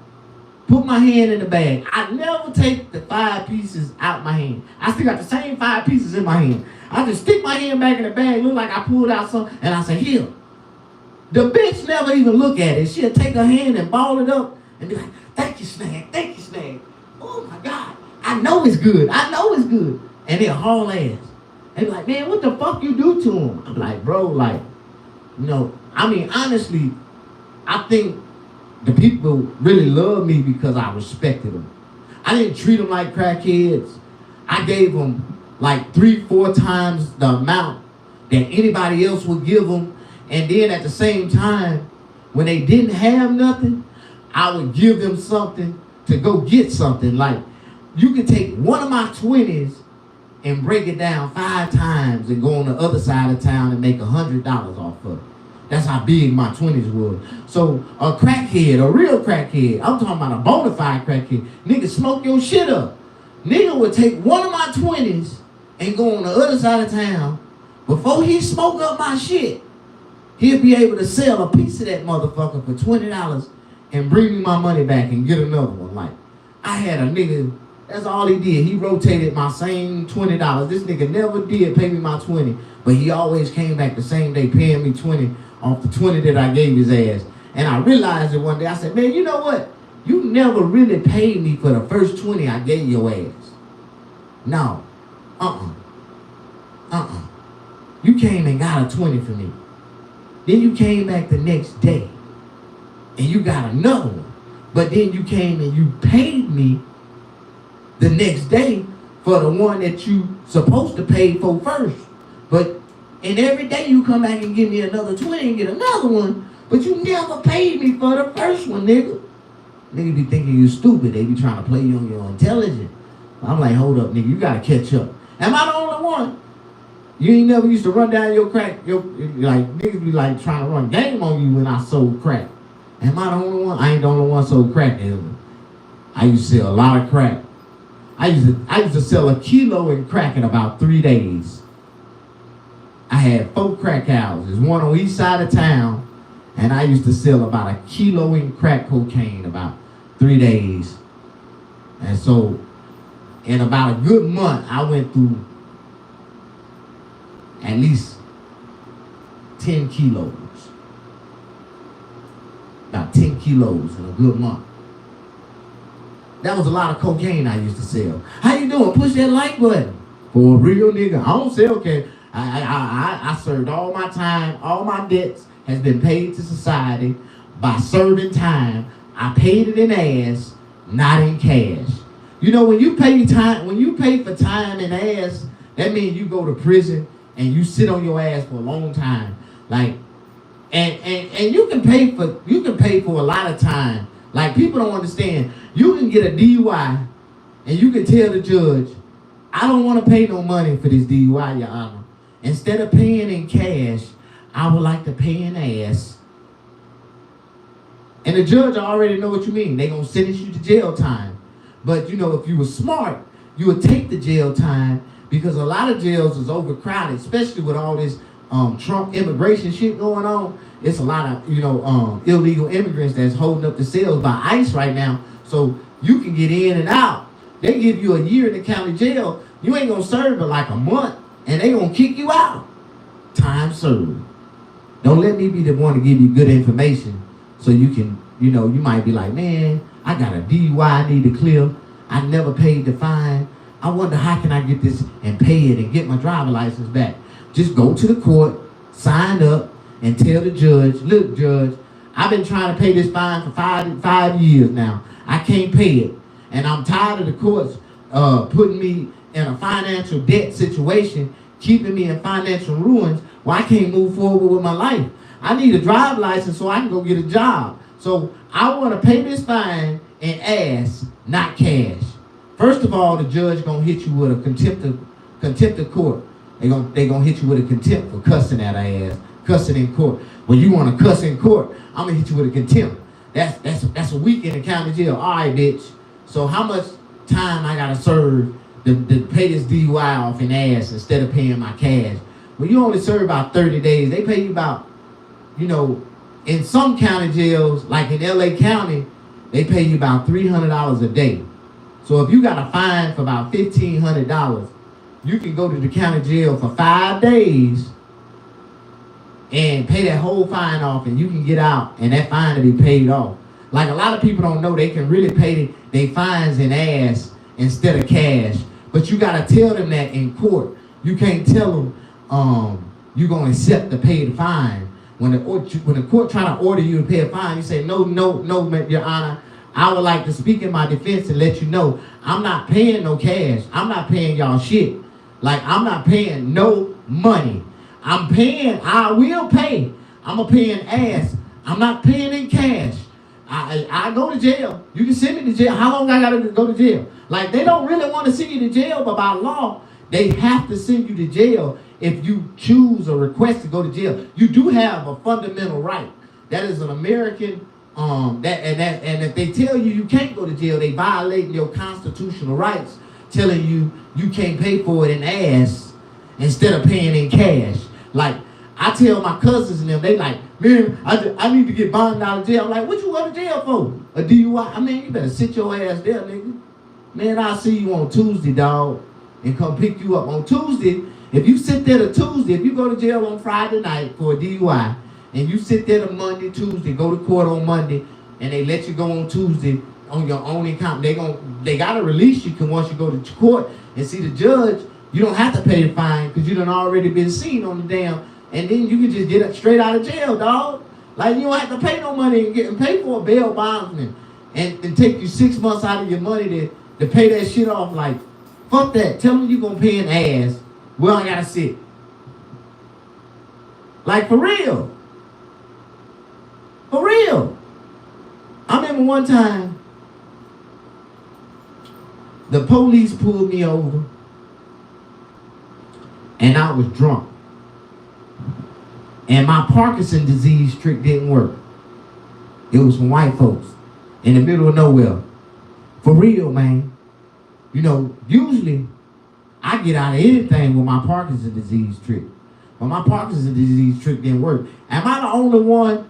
put my hand in the bag. I never take the 5 pieces out my hand. I still got the same 5 pieces in my hand. I just stick my hand back in the bag, look like I pulled out something, and I say, here. The bitch never even look at it. She'll take her hand and ball it up and be like, thank you, Snag. Thank you, Snag. Oh, my God. I know it's good. I know it's good. And they'll haul ass. And be like, man, what the fuck you do to him? I'm like, bro, like, honestly, I think the people really love me because I respected them. I didn't treat them like crackheads. I gave them like 3-4 times the amount that anybody else would give them. And then at the same time, when they didn't have nothing, I would give them something to go get something. Like, you could take one of my 20s and break it down 5 times and go on the other side of town and make $100 off of it. That's how big my 20s was. So a crackhead, a real crackhead, I'm talking about a bona fide crackhead, nigga smoke your shit up. Nigga would take one of my 20s and go on the other side of town. Before he smoke up my shit, he'll be able to sell a piece of that motherfucker for $20 and bring me my money back and get another one. Like, I had a nigga, that's all he did. He rotated my same $20. This nigga never did pay me my 20, but he always came back the same day paying me 20 off the 20 that I gave his ass. And I realized it one day. I said, man, you know what? You never really paid me for the first 20 I gave your ass. No. You came and got a 20 for me. Then you came back the next day and you got another one. But then you came and you paid me the next day for the one that you supposed to pay for first. And every day you come back and give me another 20 and get another one, but you never paid me for the first one, nigga. Nigga be thinking you stupid. They be trying to play you on your intelligence. I'm like, hold up, nigga, you gotta catch up. Am I the only one? You ain't never used to run down your crack. Like, niggas be like trying to run game on you when I sold crack. Am I the only one? I ain't the only one sold crack, nigga. I used to sell a lot of crack. I used to sell a kilo in crack in about 3 days. I had 4 crack houses, one on each side of town, and I used to sell about a kilo in crack cocaine about 3 days. And so, in about a good month, I went through at least 10 kilos. About 10 kilos in a good month. That was a lot of cocaine I used to sell. How you doing? Push that like button. For a real nigga. I don't sell cocaine. I served all my time. All my debts has been paid to society by serving time. I paid it in ass, not in cash. You know, when you pay for time in ass, that means you go to prison and you sit on your ass for a long time. Like, and you can pay for a lot of time. Like, people don't understand. You can get a DUI and you can tell the judge, I don't want to pay no money for this DUI, Your Honor. Instead of paying in cash, I would like to pay in ass. And the judge already know what you mean. They gonna sentence you to jail time. But you know, if you were smart, you would take the jail time, because a lot of jails is overcrowded, especially with all this Trump immigration shit going on. It's a lot of, illegal immigrants that's holding up the cells by ICE right now. So you can get in and out. They give you a year in the county jail. You ain't gonna serve but like a month, and they gonna kick you out. Time served. Don't let me be the one to give you good information so you can, you might be like, man, I got a DUI I need to clear. I never paid the fine. I wonder how can I get this and pay it and get my driver's license back. Just go to the court, sign up, and tell the judge, look, judge, I've been trying to pay this fine for five years now. I can't pay it. And I'm tired of the courts putting me in a financial debt situation, keeping me in financial ruins where I can't move forward with my life. I need a driver's license so I can go get a job. So I want to pay this fine in ass, not cash. First of all, the judge gonna hit you with a contempt of court. They gonna hit you with a contempt for cussing at our ass, cussing in court. When you want to cuss in court, I'm gonna hit you with a contempt. That's a week in the county jail. All right, bitch. So how much time I gotta serve to pay this DUI off in ass instead of paying my cash? Well, you only serve about 30 days. They pay you about, in some county jails, like in LA County, they pay you about $300 a day. So if you got a fine for about $1,500, you can go to the county jail for 5 days and pay that whole fine off, and you can get out, and that fine will be paid off. Like, a lot of people don't know they can really pay their fines in ass instead of cash. But you got to tell them that in court. You can't tell them you're going to accept to pay the fine. When the court try to order you to pay a fine, you say, no, Your Honor. I would like to speak in my defense and let you know I'm not paying no cash. I'm not paying y'all shit. Like, I'm not paying no money. I will pay. I'm a paying ass. I'm not paying in cash. I go to jail. You can send me to jail. How long I gotta go to jail? Like, they don't really want to send you to jail, but by law, they have to send you to jail if you choose or request to go to jail. You do have a fundamental right. That is an American, and if they tell you you can't go to jail, they violating your constitutional rights, telling you you can't pay for it in ass instead of paying in cash. Like, I tell my cousins and them, they like, man, I need to get bonded out of jail. I'm like, what you go to jail for? A DUI? I mean, you better sit your ass there, nigga. Man, I'll see you on Tuesday, dog, and come pick you up. On Tuesday, if you sit there to Tuesday, if you go to jail on Friday night for a DUI, and you sit there to Monday, Tuesday, go to court on Monday, and they let you go on Tuesday on your own account, they gotta release you, because once you go to court and see the judge, you don't have to pay the fine because you done already been seen on the damn, and then you can just get straight out of jail, dog. Like, you don't have to pay no money and pay for a bail bondsman and take you 6 months out of your money to pay that shit off. Like, fuck that. Tell them you gonna pay an ass. Well, I gotta sit. Like, for real. For real. I remember one time, the police pulled me over, and I was drunk. And my Parkinson's disease trick didn't work. It was from white folks in the middle of nowhere. For real, man. You know, usually I get out of anything with my Parkinson's disease trick. But my Parkinson's disease trick didn't work. Am I the only one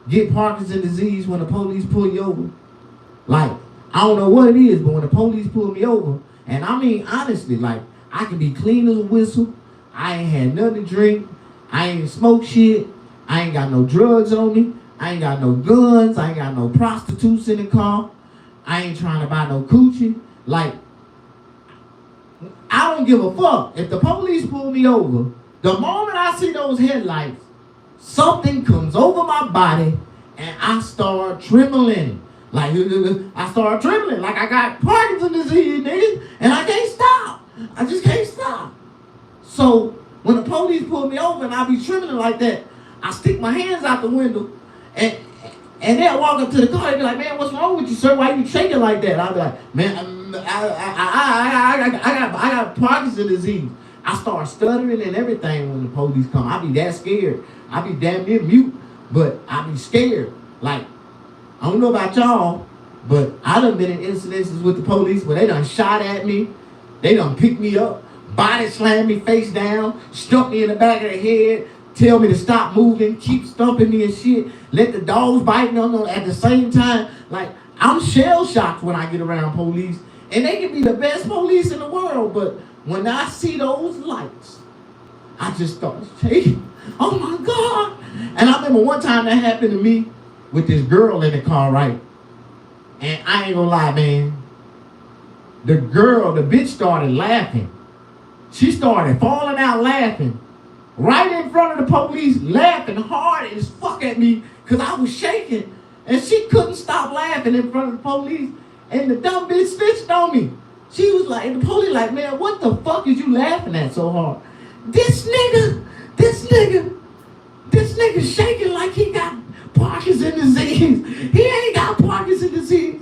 get Parkinson's disease when the police pull you over? Like, I don't know what it is, but when the police pull me over, and I mean, honestly, like, I can be clean as a whistle. I ain't had nothing to drink. I ain't smoked shit. I ain't got no drugs on me. I ain't got no guns. I ain't got no prostitutes in the car. I ain't trying to buy no coochie. Like, I don't give a fuck. If the police pull me over, the moment I see those headlights, something comes over my body and I start trembling. Like, I start trembling like I got Parkinson's disease, nigga, and I can't stop. I just can't stop. So when the police pull me over and I be trembling like that, I stick my hands out the window and they'll walk up to the car and be like, man, what's wrong with you, sir? Why you shaking like that? I'll be like, man, I got Parkinson's disease. I start stuttering and everything when the police come. I be that scared. I be damn near mute, but I be scared. Like, I don't know about y'all, but I done been in incidences with the police where they done shot at me. They done picked me up, body slammed me face down, stuck me in the back of the head, tell me to stop moving, keep stumping me and shit, let the dogs bite me at the same time. Like, I'm shell shocked when I get around police, and they can be the best police in the world, but when I see those lights, I just start shaking. Oh my God. And I remember one time that happened to me with this girl in the car, right? And I ain't gonna lie, man. The bitch started laughing. She started falling out laughing. Right in front of the police, laughing hard as fuck at me because I was shaking. And she couldn't stop laughing in front of the police. And the dumb bitch snitched on me. She was like, and the police like, man, what the fuck is you laughing at so hard? This nigga shaking like he got Parkinson's disease. He ain't got Parkinson's disease.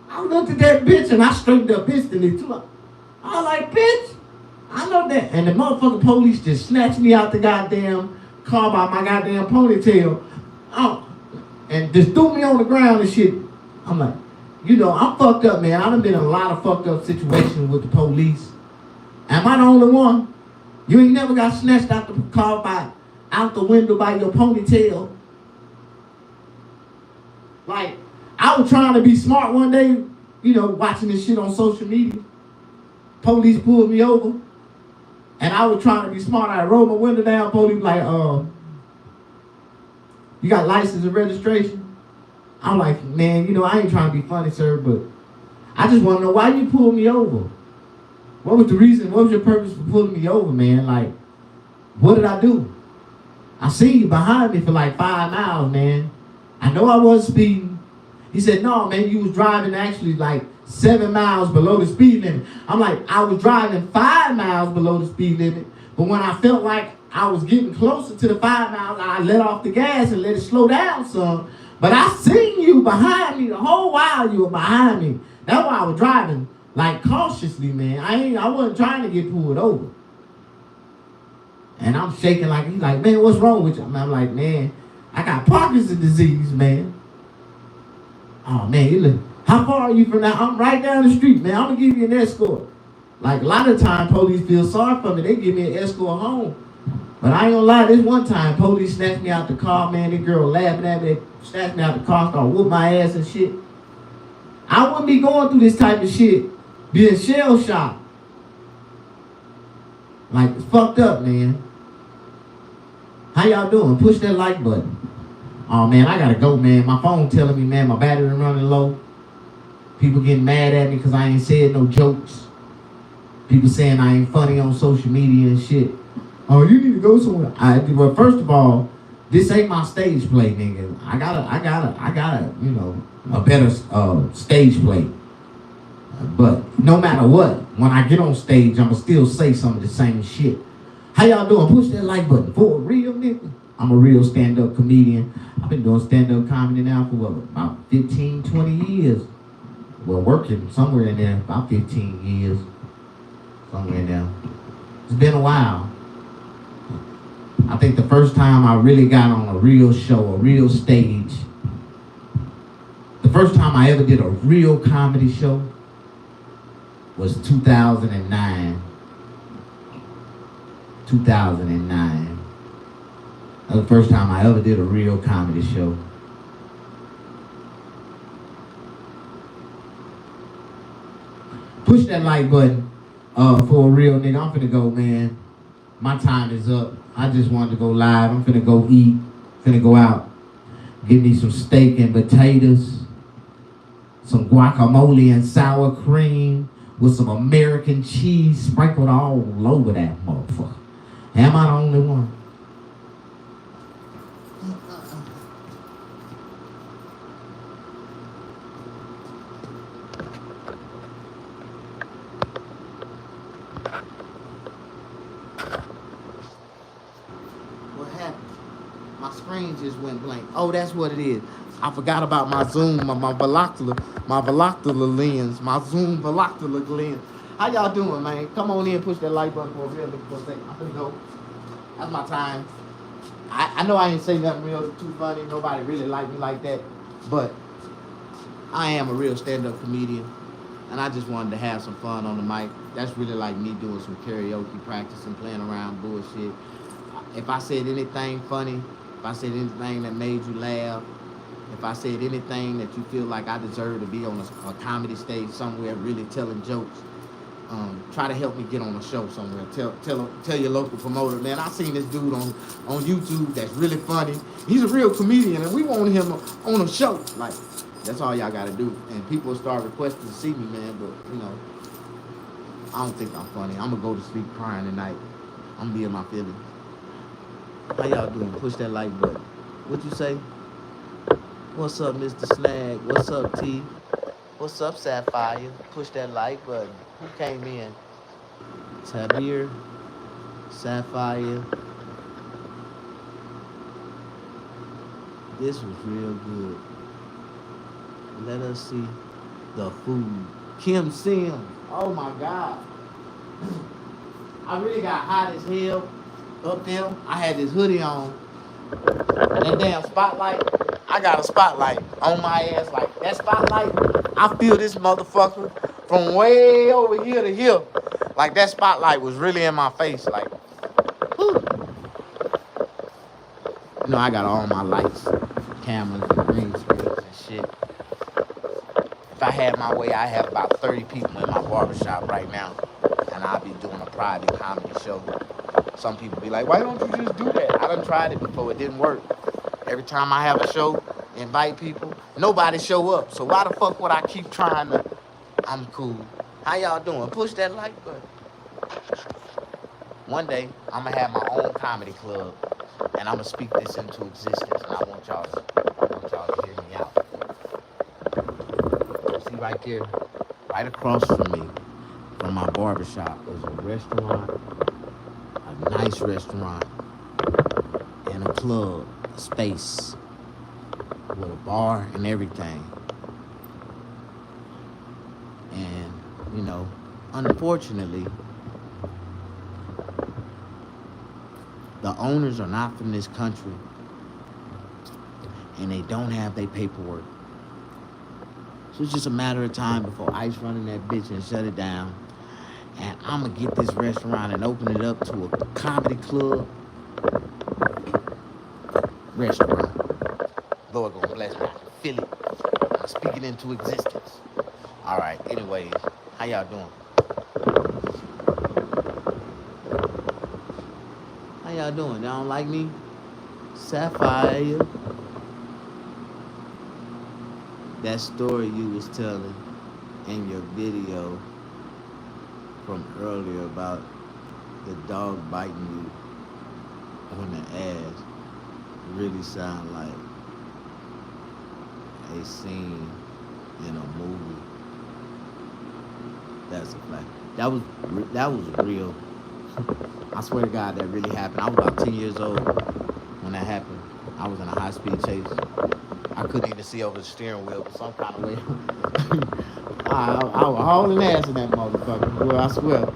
I looked at that bitch and I straightened up instantly too. I was like, bitch, I know that. And the motherfucking police just snatched me out the goddamn car by my goddamn ponytail. And just threw me on the ground and shit. I'm like, you know, I'm fucked up, man. I done been in a lot of fucked up situations with the police. Am I the only one? You ain't never got snatched out the car out the window by your ponytail. Like, I was trying to be smart one day, you know, watching this shit on social media. Police pulled me over. And I was trying to be smart. I rolled my window down. Police like, you got license and registration? I'm like, man, you know, I ain't trying to be funny, sir, but I just want to know why you pulled me over. What was the reason? What was your purpose for pulling me over, man? Like, what did I do? I seen you behind me for like 5 miles, man. I know I wasn't speeding. He said, no, man, you was driving actually like 7 miles below the speed limit. I'm like, I was driving 5 miles below the speed limit, but when I felt like I was getting closer to the 5 miles, I let off the gas and let it slow down some. But I seen you behind me the whole while you were behind me. That's why I was driving like cautiously, man. I wasn't trying to get pulled over. And I'm shaking like, he's like, man, what's wrong with you? I'm like, man, I got Parkinson's disease, man. Oh, man, you look, how far are you from now? I'm right down the street, man. I'm going to give you an escort. Like, a lot of times, police feel sorry for me. They give me an escort home. But I ain't gonna lie, this one time, police snatched me out the car, man. This girl laughing at me. They snatched me out the car, started whooping my ass and shit. I wouldn't be going through this type of shit, being shell shocked. Like, it's fucked up, man. How y'all doing? Push that like button. Oh, man, I gotta go, man. My phone telling me, man, my battery running low. People getting mad at me because I ain't said no jokes. People saying I ain't funny on social media and shit. Oh, you need to go somewhere. Well, first of all, this ain't my stage play, nigga. I gotta, you know, a better stage play. But no matter what, when I get on stage, I'ma still say some of the same shit. How y'all doing? Push that like button for a real nigga. I'm a real stand-up comedian. I've been doing stand-up comedy now for what, about 15, 20 years. Well, working somewhere in there, about 15 years. Somewhere in there. It's been a while. I think the first time I really got on a real show, a real stage, the first time I ever did a real comedy show, was 2009. 2009. That was the first time I ever did a real comedy show. Push that like button for a real nigga. I'm finna go, man. My time is up. I just wanted to go live. I'm finna go eat. Finna go out. Give me some steak and potatoes. Some guacamole and sour cream with some American cheese sprinkled all over that motherfucker. Am I the only one? What happened? My screen just went blank. Oh, that's what it is. I forgot about my Zoom, my binocular lens, my Zoom binocular lens. How y'all doing, man? Come on in, push that like button for a real nigga for a second. I'm gonna go. That's my time. I know I ain't say nothing real too funny. Nobody really like me like that. But I am a real stand-up comedian. And I just wanted to have some fun on the mic. That's really like me doing some karaoke, practicing, playing around, bullshit. If I said anything funny, if I said anything that made you laugh, if I said anything that you feel like I deserve to be on a comedy stage somewhere really telling jokes, try to help me get on a show somewhere. Tell your local promoter, man, I seen this dude on YouTube that's really funny. He's a real comedian and we want him on a show. Like, that's all y'all gotta do. And people start requesting to see me, man, but you know, I don't think I'm funny. I'm gonna go to sleep crying tonight. I'm gonna be in my feelings. How y'all doing? Push that like button. What you say? What's up, Mr. Snag? What's up, T? What's up, Sapphire? Push that like button. Who came in? Tabir, Sapphire. This was real good. Let us see the food. Kim Sims. Oh my God. I really got hot as hell up there. I had this hoodie on. And that damn spotlight. I got a spotlight on my ass. Like that spotlight, I feel this motherfucker from way over here to here. Like that spotlight was really in my face. Like, whew. You know, I got all my lights, cameras, and green screens and shit. If I had my way, I have about 30 people in my barbershop right now. And I'll be doing a private comedy show. Some people be like, why don't you just do that? I done tried it before, it didn't work. Every time I have a show, invite people, nobody show up. So why the fuck would I keep trying to? I'm cool. How y'all doing? Push that like button. One day, I'm gonna have my own comedy club, and I'm gonna speak this into existence, and I want y'all to hear me out. See right there, right across from me, from my barbershop, is a restaurant, a nice restaurant, and a club, a space, with a bar and everything. And, you know, unfortunately, the owners are not from this country, and they don't have their paperwork. So it's just a matter of time before ICE run in that bitch and shut it down. And I'm gonna get this restaurant and open it up to a comedy club restaurant. Lord gonna bless me. I can feel it. I'm speaking into existence. All right, anyways, how y'all doing? How y'all doing? Y'all don't like me? Sapphire. That story you was telling in your video from earlier about the dog biting you on the ass really sound like a scene in a movie. That's a fact. That was real. I swear to God, that really happened. I was about 10 years old when that happened. I was in a high-speed chase. I couldn't even see over the steering wheel for some kind of way. I was hauling ass in that motherfucker. Boy, I swear.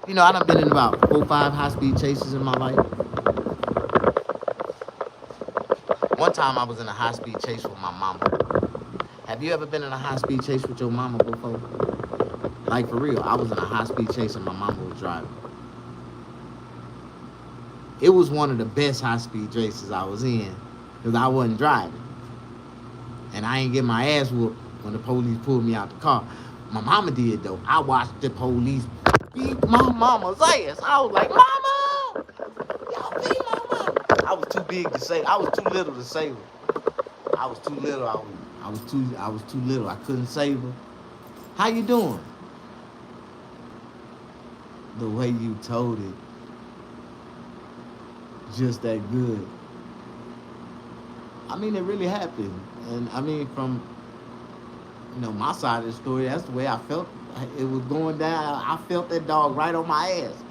You know, I done been in about 4 or 5 high-speed chases in my life. One time I was in a high-speed chase with my mama. Have you ever been in a high-speed chase with your mama before? Like, for real, I was in a high-speed chase and my mama was driving. It was one of the best high-speed chases I was in because I wasn't driving. And I ain't get my ass whooped when the police pulled me out the car. My mama did, though. I watched the police beat my mama's ass. I was like, Mama! Y'all beat my mama. I was too big to save. I was too little to save her. I was too little. I was too little. I couldn't save her. How you doing? The way you told it, just that good. I mean, it really happened. And I mean, from, my side of the story, that's the way I felt. It was going down. I felt that dog right on my ass.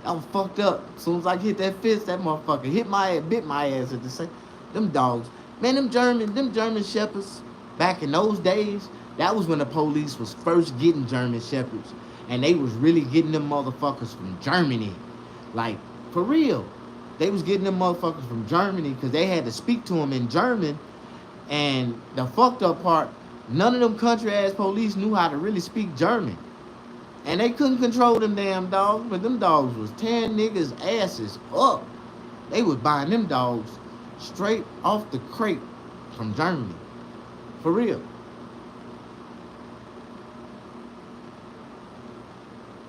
I was fucked up. As soon as I hit that fist, that motherfucker hit my ass, bit my ass at the same. Them dogs, man, them German shepherds, back in those days, that was when the police was first getting German shepherds. And they was really getting them motherfuckers from Germany. Like, for real. They was getting them motherfuckers from Germany because they had to speak to them in German. And the fucked up part, none of them country ass police knew how to really speak German. And they couldn't control them damn dogs, but them dogs was tearing niggas' asses up. They was buying them dogs straight off the crate from Germany. For real.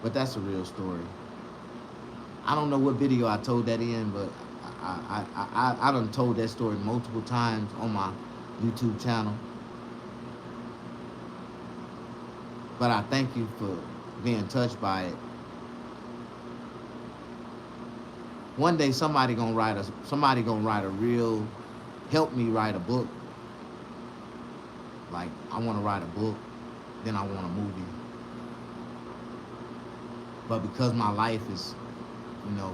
But that's a real story. I don't know what video I told that in, but I done told that story multiple times on my YouTube channel. But I thank you for being touched by it. One day somebody gonna write a real, help me write a book. Like, I wanna write a book, then I want a movie. But because my life is, the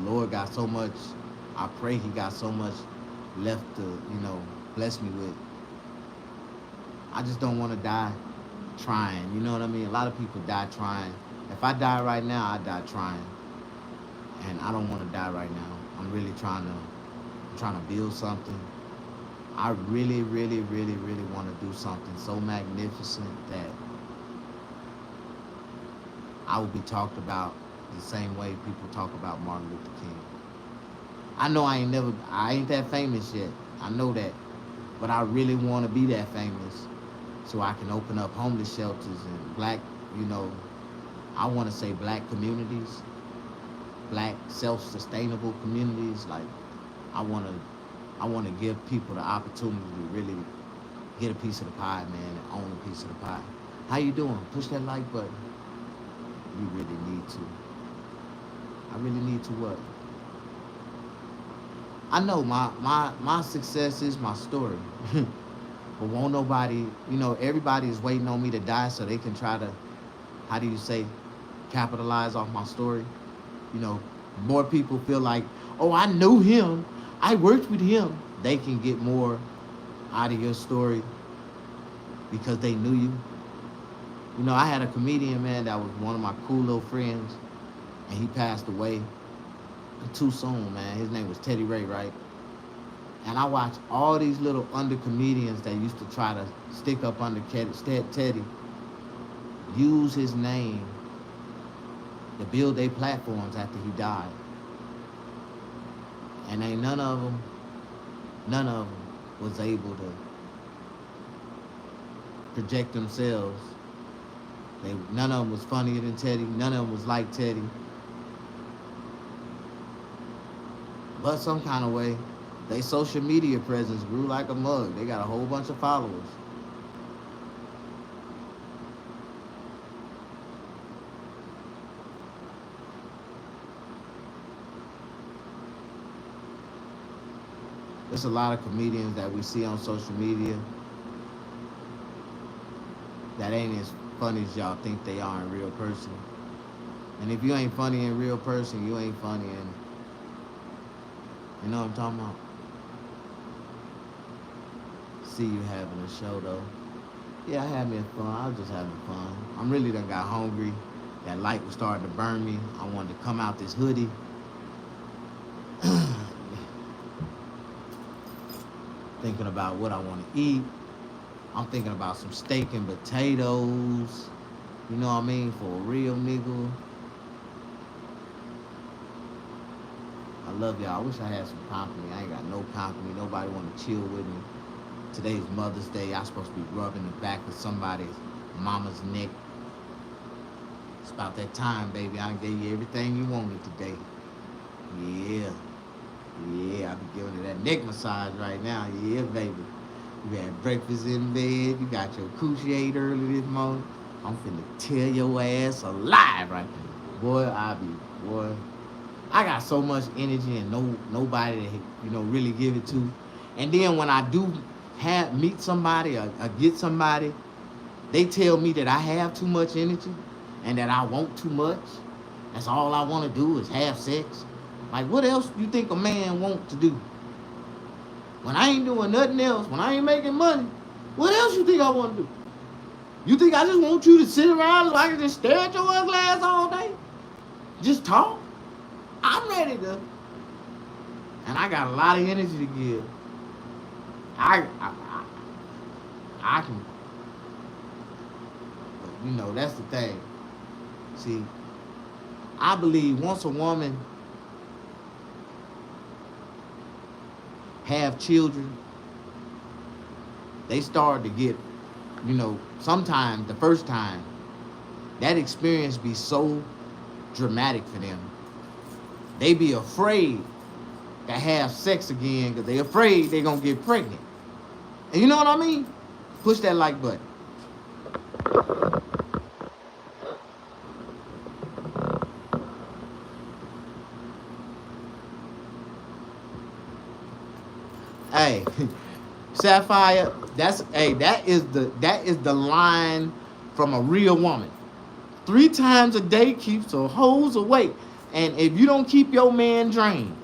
Lord got so much, I pray he got so much left to, bless me with. I just don't want to die trying, you know what I mean? A lot of people die trying. If I die right now, I die trying. And I don't want to die right now. I'm really trying to build something. I really, really, really, really want to do something so magnificent that I will be talked about the same way people talk about Martin Luther King. I know I ain't that famous yet. I know that. But I really want to be that famous so I can open up homeless shelters and black, I want to say black communities, black self-sustainable communities. Like, I want to give people the opportunity to really get a piece of the pie, man, and own a piece of the pie. How you doing? Push that like button. You really need to. I really need to what? I know my success is my story. But won't nobody, everybody is waiting on me to die so they can try to, how do you say, capitalize off my story. More people feel like, oh, I knew him. I worked with him. They can get more out of your story because they knew you. I had a comedian, man, that was one of my cool little friends, and he passed away too soon, man. His name was Teddy Ray, right? And I watched all these little under comedians that used to try to stick up under Teddy use his name to build their platforms after he died. And ain't none of them was able to project themselves. None of them was funnier than Teddy. None of them was like Teddy. But some kind of way, their social media presence grew like a mug. They got a whole bunch of followers. There's a lot of comedians that we see on social media that ain't as funny as y'all think they are in real person. And if you ain't funny in real person, you ain't funny in, you know what I'm talking about? See you having a show though. Yeah, I had me fun. I was just having fun. I'm really done got hungry. That light was starting to burn me. I wanted to come out this hoodie. Thinking about what I want to eat. I'm thinking about some steak and potatoes. You know what I mean? For a real nigga. I love y'all. I wish I had some company. I ain't got no company. Nobody want to chill with me. Today's Mother's Day. I'm supposed to be rubbing the back of somebody's mama's neck. It's about that time, baby. I gave you everything you wanted today. Yeah. Yeah, I be giving you that neck massage right now. Yeah, baby. You had breakfast in bed. You got your coochie ate early this morning. I'm finna tear your ass alive right now. Boy, boy. I got so much energy and nobody to really give it to. And then when I do meet somebody or get somebody, they tell me that I have too much energy and that I want too much. That's all I want to do is have sex. Like, what else you think a man want to do? When I ain't doing nothing else, when I ain't making money, what else you think I want to do? You think I just want you to sit around so I can just stare at your ugly ass all day? Just talk? I'm ready to. And I got a lot of energy to give. I can. But, that's the thing. See, I believe once a woman have children, they start to get, sometimes the first time, that experience be so dramatic for them. They be afraid to have sex again because they afraid they gonna get pregnant. And you know what I mean? Push that like button. Hey, Sapphire, that is the line from a real woman. 3 times a day keeps her hoes awake. And if you don't keep your man drained,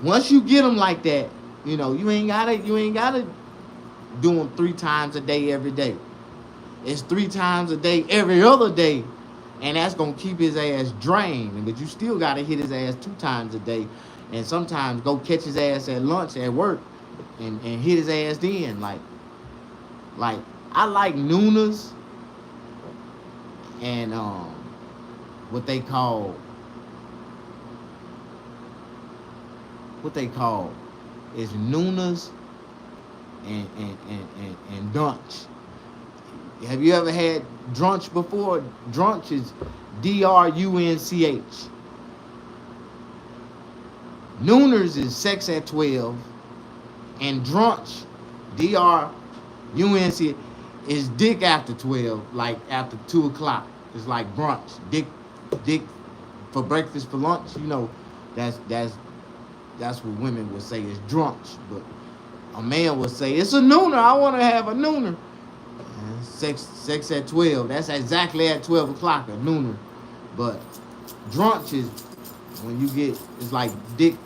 once you get him like that, you ain't gotta do him 3 times a day every day. It's 3 times a day every other day, and that's gonna keep his ass drained. But you still gotta hit his ass 2 times a day, and sometimes go catch his ass at lunch at work, and hit his ass then. Like I like nooners and what they call is nooners and brunch. Have you ever had brunch before? Brunch is DRUNCH. Nooners is sex at 12, and brunch, DRUNC, is dick after 12, like after 2 o'clock. It's like brunch, dick for breakfast, for lunch. That's what women would say is brunch, but a man would say it's a nooner. I want to have a nooner. Sex at 12. That's exactly at 12 o'clock, a nooner. But brunch is when you get, it's like dick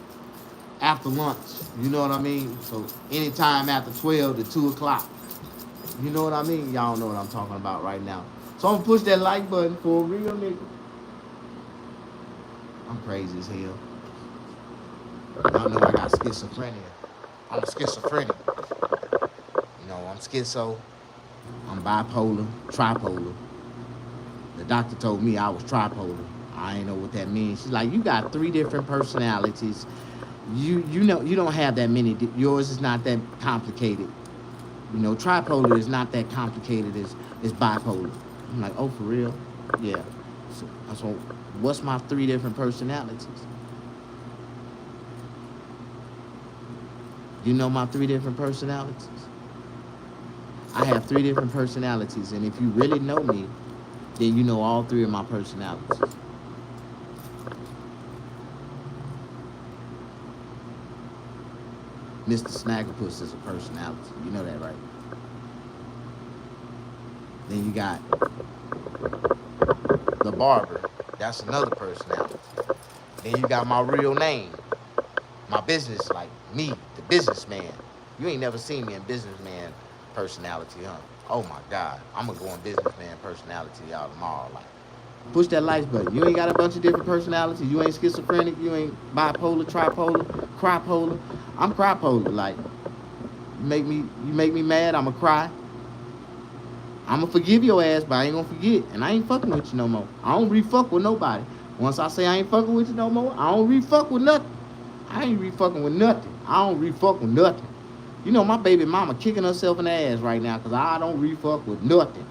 after lunch. You know what I mean? So anytime after 12 to 2 o'clock. You know what I mean? Y'all know what I'm talking about right now. So I'm going to push that like button for a real nigga. I'm crazy as hell. Y'all know I got schizophrenia. I'm schizophrenic. I'm schizo. I'm bipolar, tripolar. The doctor told me I was tripolar. I ain't know what that means. She's like, you got 3 different personalities. You don't have that many. Yours is not that complicated. Tripolar is not that complicated as bipolar. I'm like, oh, for real? Yeah. So what's my 3 different personalities? You know my 3 different personalities? I have 3 different personalities, and if you really know me, then you know all 3 of my personalities. MrSnaggapuss is a personality. You know that, right? Then you got the barber. That's another personality. Then you got my real name. My business, like me, the businessman. You ain't never seen me in businessman personality, huh? Oh my God. I'm gonna go on businessman personality y'all tomorrow. Like, push that like button. You ain't got a bunch of different personalities. You ain't schizophrenic. You ain't bipolar, tripolar, crypolar. I'm crypolar. Like, You make me mad, I'ma cry. I'ma forgive your ass, but I ain't gonna forget. And I ain't fucking with you no more. I don't re-fuck with nobody. Once I say I ain't fucking with you no more, I don't re-fuck with nothing. I ain't re-fucking with nothing. I don't re-fuck with nothing. You know, my baby mama kicking herself in the ass right now because I don't re-fuck with nothing.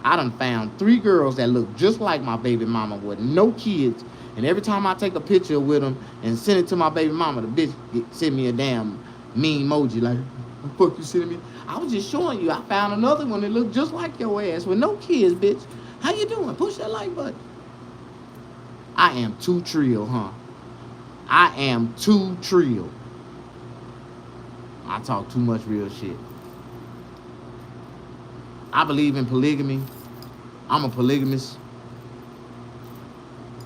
I done found 3 girls that look just like my baby mama with no kids. And every time I take a picture with them and send it to my baby mama, the bitch send me a damn mean emoji like, what the fuck you sending me? I was just showing you. I found another one that looked just like your ass with no kids, bitch. How you doing? Push that like button. I am too trill, huh? I am too trill. I talk too much real shit. I believe in polygamy. I'm a polygamist.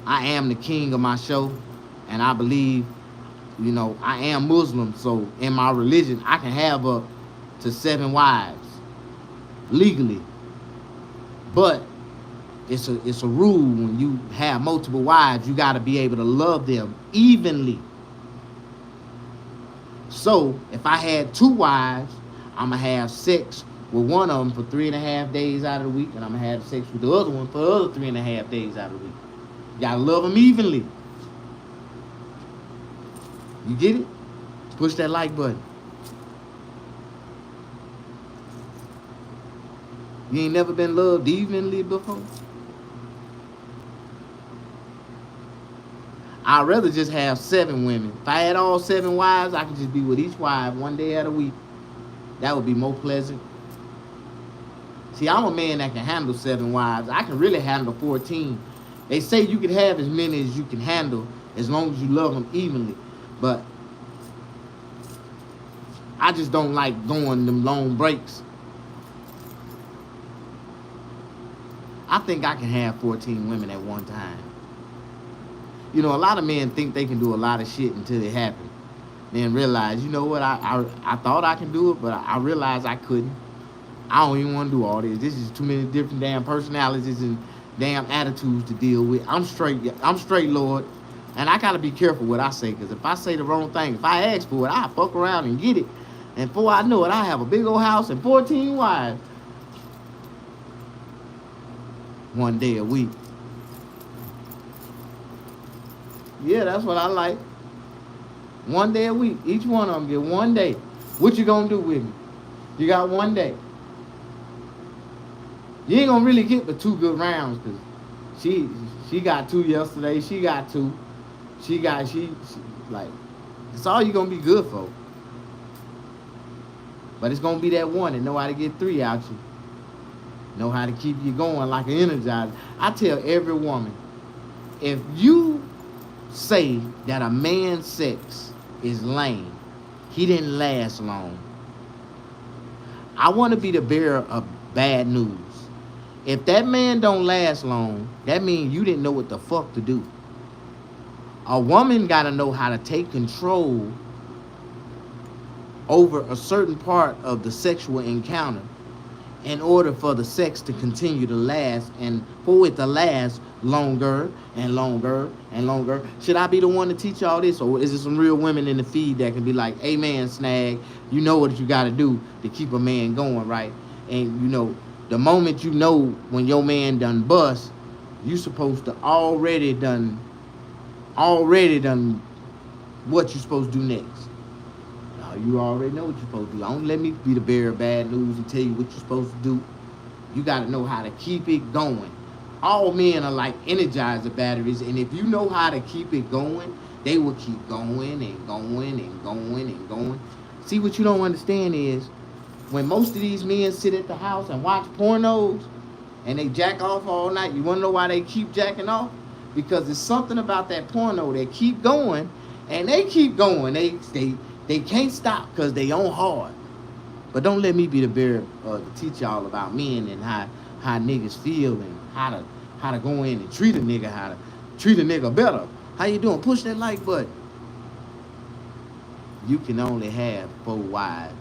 I am the king of my show. And I believe, you know, I am Muslim. So in my religion, I can have up to 7 wives legally. But it's a rule. When you have multiple wives, you got to be able to love them evenly. So if I had 2 wives, I'm going to have sex with one of them for 3.5 days out of the week, and I'm going to have sex with the other one for the other 3.5 days out of the week. You got to love them evenly. You get it? Push that like button. You ain't never been loved evenly before? I'd rather just have 7 women. If I had all 7 wives, I could just be with each wife 1 day out of the week. That would be more pleasant. See, I'm a man that can handle 7 wives. I can really handle 14. They say you can have as many as you can handle as long as you love them evenly. But I just don't like going them long breaks. I think I can have 14 women at one time. You know, a lot of men think they can do a lot of shit until it happens. Then realize, you know what, I thought I can do it, but I realized I couldn't. I don't even want to do all this. This is too many different damn personalities and damn attitudes to deal with. I'm straight, Lord. And I got to be careful what I say, because if I say the wrong thing, if I ask for it, I'll fuck around and get it. And before I know it, I have a big old house and 14 wives. 1 day a week. Yeah, that's what I like. 1 day a week. Each one of them get 1 day. What you gonna do with me? You got 1 day. You ain't gonna really get but 2 good rounds, because she got 2 yesterday. She got 2. She like, it's all you gonna be good for. But it's gonna be that one that know how to get 3 out you. Know how to keep you going like an energizer. I tell every woman, if you say that a man's sex is lame, he didn't last long, I want to be the bearer of bad news. If that man don't last long, that means you didn't know what the fuck to do. A woman got to know how to take control over a certain part of the sexual encounter in order for the sex to continue to last, and for it to last longer and longer and longer. Should I be the one to teach y'all this, or is there some real women in the feed that can be like, hey man, Snag, you know what you got to do to keep a man going, right? And you know, the moment you know when your man done bust, you supposed to already done what you supposed to do next. You already know what you're supposed to do. Don't let me be the bearer of bad news and tell you what you're supposed to do. You got to know how to keep it going. All men are like Energizer batteries, and if you know how to keep it going, they will keep going and going and going and going. See, what you don't understand is, when most of these men sit at the house and watch pornos and they jack off all night, you want to know why they keep jacking off? Because there's something about that porno that keep going, and they keep going. They can't stop because they on hard. But don't let me be the bearer to teach y'all about men and how niggas feel and how to go in and treat a nigga, how to treat a nigga better. How you doing? Push that like button. You can only have 4 wives.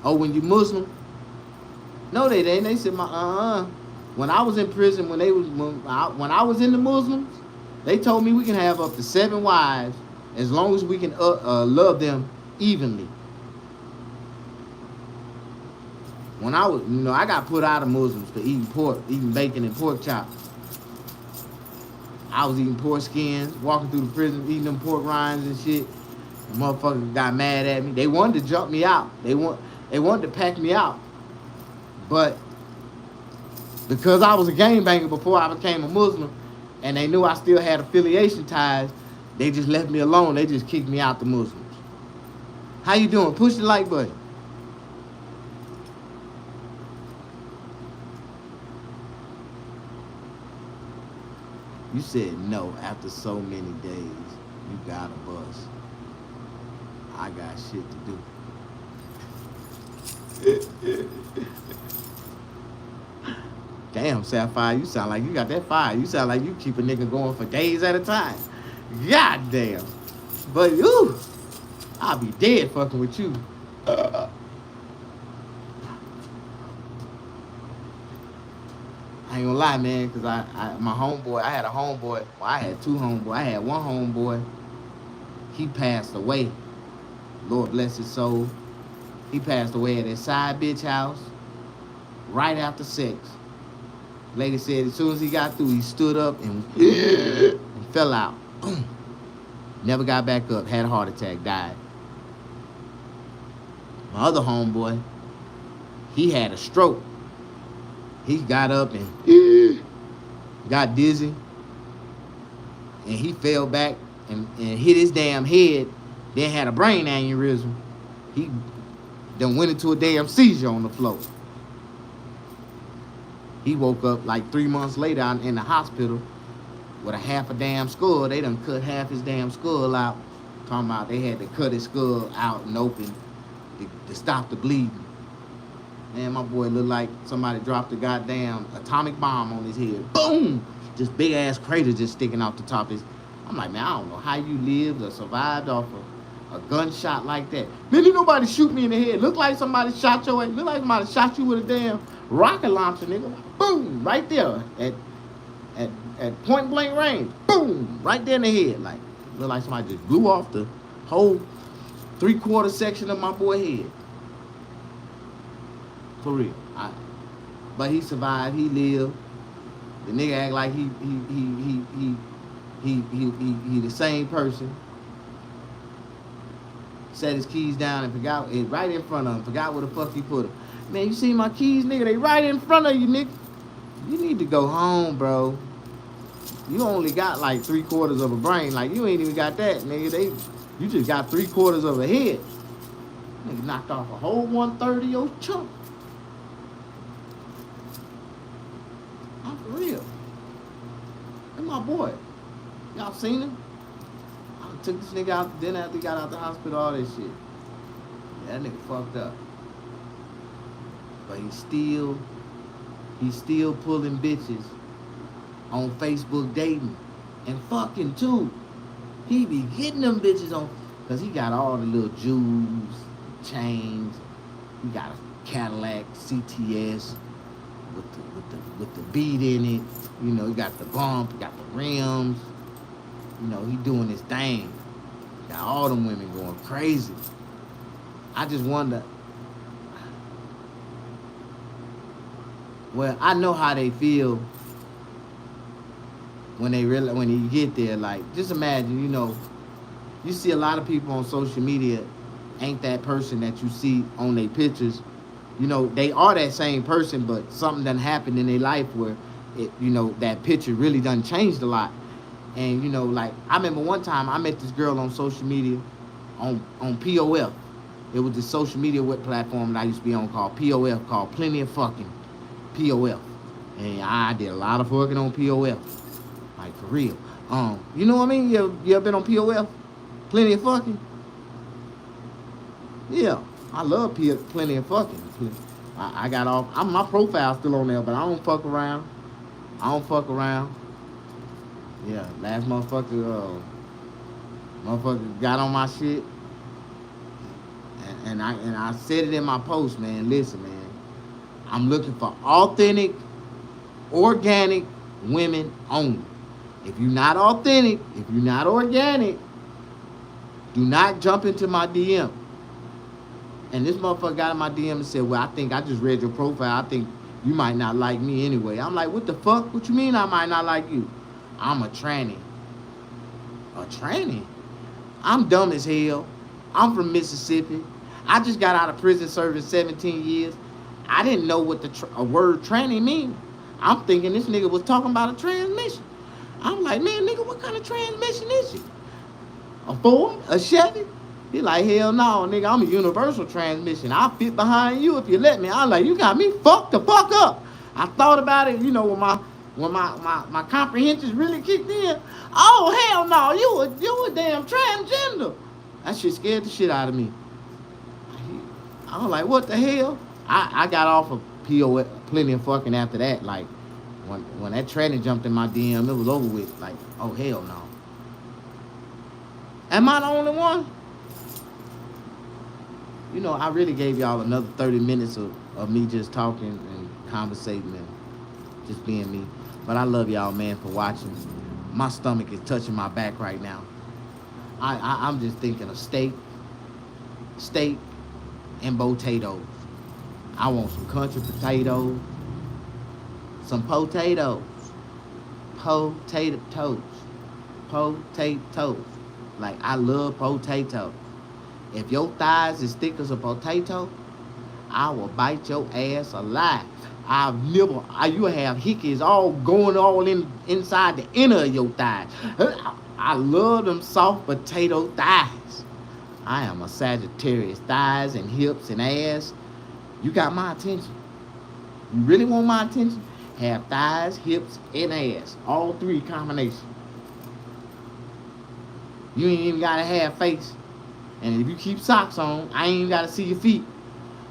Oh, when you Muslim? No, they didn't. They said, when I was in prison, when I was in the Muslims, they told me we can have up to 7 wives as long as we can love them evenly. When I was, I got put out of Muslims for eating pork, eating bacon and pork chops. I was eating pork skins, walking through the prison, eating them pork rinds and shit. The motherfuckers got mad at me. They wanted to jump me out. They wanted to pack me out. But because I was a gangbanger before I became a Muslim, and they knew I still had affiliation ties, they just left me alone. They just kicked me out the Muslims. How you doing? Push the like button. You said no after so many days. You got a bus. I got shit to do. Damn, Sapphire, you sound like you got that fire. You sound like you keep a nigga going for days at a time. God damn. But, ooh, I'll be dead fucking with you. I ain't gonna lie, man, because my homeboy, I had a homeboy. Well, I had two homeboys. I had one homeboy. He passed away. Lord bless his soul. He passed away at his side bitch house right after sex. Lady said as soon as he got through, he stood up and fell out. Boom. Never got back up. Had a heart attack. Died. My other homeboy, he had a stroke. He got up and got dizzy, and he fell back and hit his damn head, then had a brain aneurysm. He then went into a damn seizure on the floor. He woke up like 3 months later in the hospital with a half a damn skull. They done cut half his damn skull out. Talking about they had to cut his skull out and open to stop the bleeding. Man, my boy looked like somebody dropped a goddamn atomic bomb on his head. Boom! Just big ass crater just sticking out the top of his. I'm like, man, I don't know how you lived or survived off a gunshot like that. Man, didn't nobody shoot me in the head. Look like somebody shot your head. Look like somebody shot you with a damn rocket launcher, nigga. Boom! Right there at point blank range. Boom! Right there in the head. Like, look like somebody just blew off the whole 3/4 section of my boy head. For real. But he survived. He lived. The nigga act like he the same person. Set his keys down and forgot it right in front of him. Forgot where the fuck he put them. Man, you see my keys, nigga? They right in front of you, nigga. You need to go home, bro. You only got like 3/4 of a brain. Like, you ain't even got that, nigga. You just got 3/4 of a head. Nigga knocked off a whole 1/3 of your chunk. I'm for real. That's my boy. Y'all seen him? I took this nigga out to dinner after he got out the hospital, all this shit. Yeah, that nigga fucked up. But he's still pulling bitches on Facebook dating. And fucking too. He be getting them bitches on, cause he got all the little jewels, chains. He got a Cadillac CTS with the beat in it. You know, he got the bump, he got the rims. You know, he doing his thing. Got all them women going crazy. I just wonder. Well, I know how they feel when you get there. Like, just imagine, you know, you see a lot of people on social media ain't that person that you see on their pictures. You know, they are that same person, but something done happened in their life where it, you know, that picture really done changed a lot. And, you know, like, I remember one time I met this girl on social media on POF. It was the social media web platform that I used to be on called POF, called Plenty of Fucking POF. And I did a lot of fucking on POF. Like, for real. You know what I mean? You ever been on POF? Plenty of Fucking? Yeah. I love Plenty of Fucking. I got off. My profile still on there, but I don't fuck around. Yeah, last motherfucker got on my shit, and I said it in my post, man. Listen, man, I'm looking for authentic, organic women only. If you're not authentic, if you're not organic, do not jump into my DM. And this motherfucker got in my DM and said, well, I think I just read your profile. I think you might not like me anyway. I'm like, what the fuck? What you mean I might not like you? I'm a tranny. A tranny? I'm dumb as hell. I'm from Mississippi. I just got out of prison serving 17 years. I didn't know what a word tranny mean. I'm thinking this nigga was talking about a transmission. I'm like, man, nigga, what kind of transmission is it? A Ford? A Chevy? He like, hell no, nigga, I'm a universal transmission. I'll fit behind you if you let me. I'm like, you got me fucked the fuck up. I thought about it, you know, when my comprehensions really kicked in. Oh, hell no, you a damn transgender. That shit scared the shit out of me. I was like, what the hell? I got off of PO plenty of fucking after that. Like, when that tranny jumped in my DM, it was over with. Like, oh, hell no. Am I the only one? You know, I really gave y'all another 30 minutes of me just talking and conversating and just being me. But I love y'all, man, for watching. My stomach is touching my back right now. I'm just thinking of steak and potatoes. I want some country potatoes, some potatoes, potatoes. Like, I love potatoes. If your thighs is thick as a potato, I will bite your ass alive. You have hickeys all going all inside the inner of your thighs. I love them soft potato thighs. I am a Sagittarius. Thighs and hips and ass. You got my attention. You really want my attention? Have thighs, hips, and ass. All three combinations. You ain't even gotta have face. And if you keep socks on, I ain't even gotta see your feet.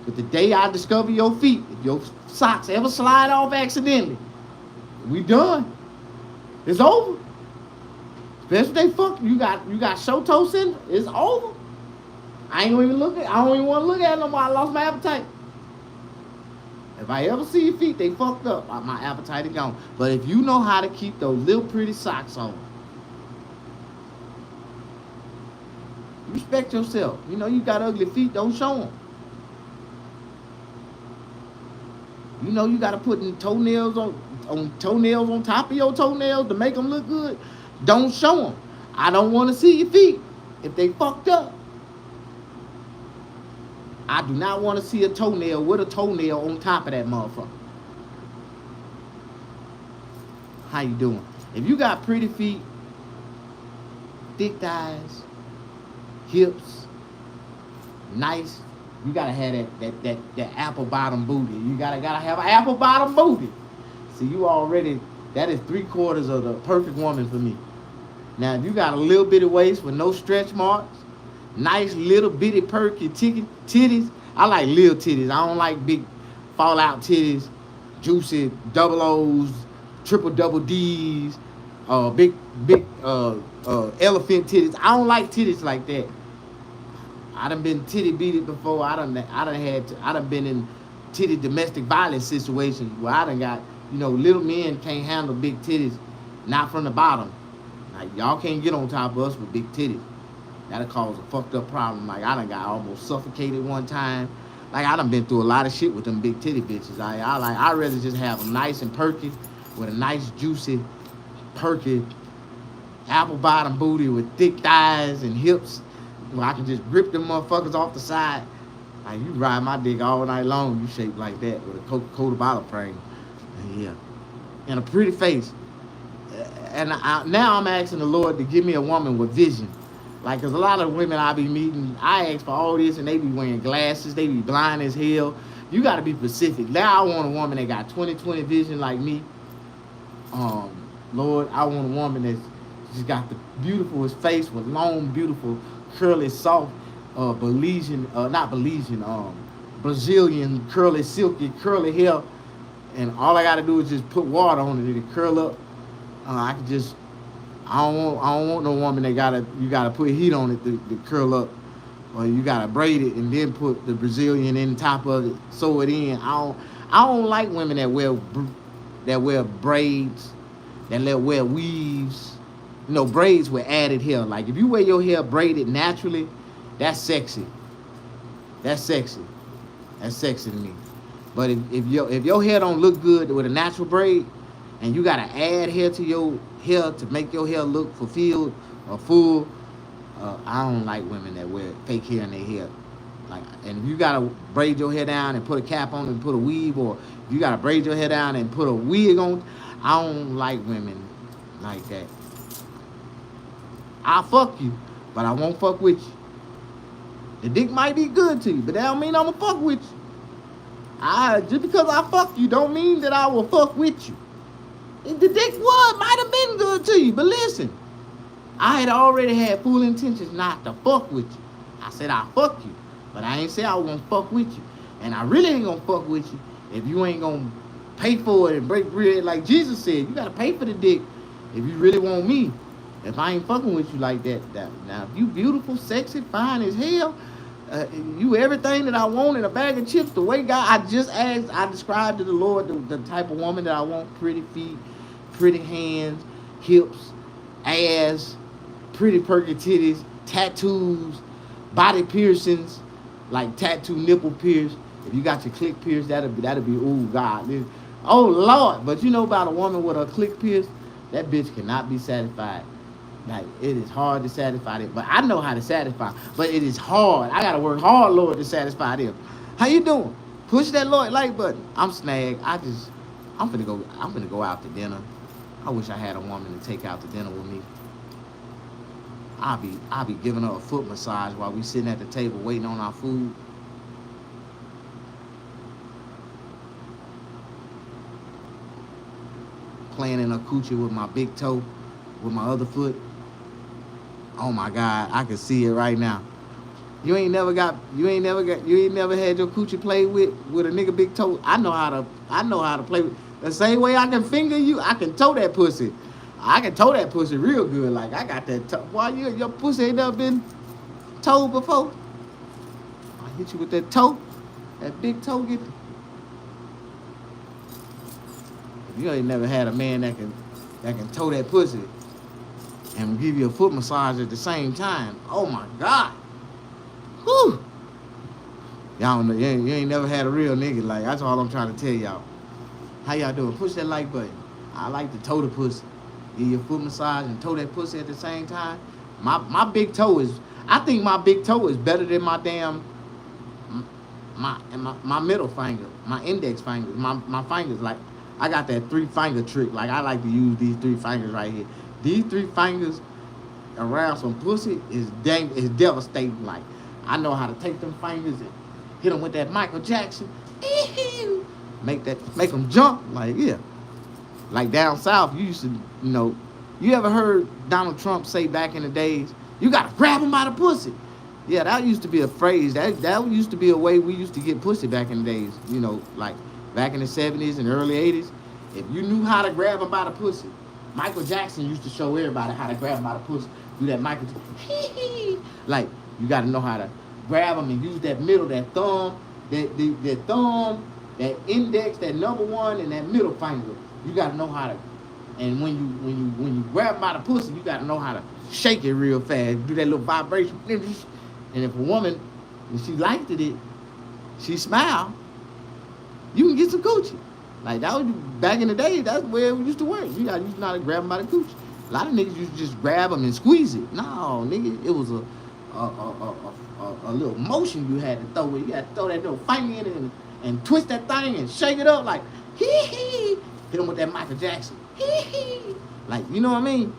But the day I discover your feet, if your socks ever slide off accidentally, we done. It's over. Especially if they fuck you got show toe syndrome. It's over. I don't even want to look at them no more. I lost my appetite. If I ever see your feet, they fucked up. My appetite is gone. But if you know how to keep those little pretty socks on, respect yourself. You know you got ugly feet, don't show them. You know you got to put toenails on top of your toenails to make them look good. Don't show them. I don't want to see your feet if they fucked up. I do not want to see a toenail with a toenail on top of that motherfucker. How you doing? If you got pretty feet, thick thighs, hips, nice, you gotta have that apple bottom booty. You gotta have an apple bottom booty. See, that is 3/4 of the perfect woman for me. Now, if you got a little bitty waist with no stretch marks, nice little bitty perky titties. I like little titties. I don't like big fallout titties, juicy double O's, double D's, big elephant titties. I don't like titties like that. I done been titty beated before. I done been in titty domestic violence situations where I done got, little men can't handle big titties, not from the bottom. Like, y'all can't get on top of us with big titties. That'll cause a fucked up problem. Like, I done got almost suffocated one time. Like, I done been through a lot of shit with them big titty bitches. I'd rather just have them nice and perky with a nice, juicy, perky, apple bottom booty with thick thighs and hips where I can just grip them motherfuckers off the side. Like, you ride my dick all night long, you shaped like that with a Coca-Cola bottle frame. Yeah. And a pretty face. And now I'm asking the Lord to give me a woman with vision. Like, because a lot of women I be meeting, I ask for all this, and they be wearing glasses. They be blind as hell. You got to be specific. Now I want a woman that got 20/20 vision like me. Lord, I want a woman that's just got the beautifulest face with long, beautiful, curly, soft, Brazilian, curly, silky, curly hair. And all I got to do is just put water on it and it curl up. I don't want no woman that you gotta put heat on it to curl up, or you gotta braid it and then put the Brazilian in top of it, sew it in. I don't like women that wear braids, that wear weaves. Braids with added hair. Like, if you wear your hair braided naturally, that's sexy. That's sexy. That's sexy to me. But if your hair don't look good with a natural braid, and you gotta add hair to your hair to make your hair look fulfilled or full, I don't like women that wear fake hair in their hair. Like, and if you gotta braid your hair down and put a cap on and put a weave, or if you gotta braid your hair down and put a wig on, I don't like women like that. I'll fuck you, but I won't fuck with you. The dick might be good to you, but that don't mean I'ma fuck with you. Just because I fuck you don't mean that I will fuck with you. The dick might have been good to you, but listen, I had already had full intentions not to fuck with you. I said I'll fuck you, but I ain't say I was gonna fuck with you. And I really ain't gonna fuck with you if you ain't gonna pay for it and break bread like Jesus said. You gotta pay for the dick if you really want me. If I ain't fucking with you like that. Now, if you beautiful, sexy, fine as hell, you everything that I want in a bag of chips, the way God, I just asked, I described to the Lord the type of woman that I want: pretty feet, pretty hands, hips, ass, pretty perky titties, tattoos, body piercings, like tattoo nipple pierce. If you got your click pierce, that'll be ooh God. Oh Lord. But you know about a woman with a click pierce, that bitch cannot be satisfied. Like, it is hard to satisfy it, but I know how to satisfy. But it is hard. I gotta work hard, Lord, to satisfy them. How you doing? Push that like button. I'm Snag. I'm finna go out to dinner. I wish I had a woman to take out to dinner with me. I'll be giving her a foot massage while we sitting at the table waiting on our food. Playing in her coochie with my big toe, with my other foot. Oh my God, I can see it right now. You ain't never had your coochie played with a nigga big toe. I know how to play with. The same way I can finger you, I can toe that pussy. I can toe that pussy real good. Like, I got that toe. Why your pussy ain't never been toed before? I hit you with that toe, that big toe. If you ain't never had a man that can toe that pussy and give you a foot massage at the same time. Oh my God. Whew. Y'all know, you ain't never had a real nigga. Like, that's all I'm trying to tell y'all. How y'all doing? Push that like button. I like to toe the pussy. Give you a foot massage and toe that pussy at the same time. My big toe is, I think my big toe is better than my damn, my middle finger, my index finger, my fingers. Like, I got that 3-finger trick. Like, I like to use these 3 fingers right here. These 3 fingers around some pussy is devastating. Like, I know how to take them fingers and hit them with that Michael Jackson. Make them jump. Like, yeah. Like down south, you used to, you ever heard Donald Trump say back in the days, you gotta grab him by the pussy? Yeah, that used to be a phrase. That used to be a way we used to get pussy back in the days. Like back in the 70s and early 80s. If you knew how to grab him by the pussy, Michael Jackson used to show everybody how to grab him by the pussy. Do that Michael Jackson. Like, you got to know how to grab them and use that middle, that thumb, that thumb, that index, that number 1, and that middle finger. You got to know how to. And when you grab them by the pussy, you got to know how to shake it real fast. Do that little vibration. And if a woman, if she liked it, she smiled, you can get some coochie. Like, that was back in the day. That's where it used to work. You got to know how to grab them by the coochie. A lot of niggas used to just grab them and squeeze it. No, nigga, it was a little motion you had to throw it. You had to throw that little finger in it and twist that thing and shake it up like hee. Hit them with that Michael Jackson. Hee. Like, you know what I mean?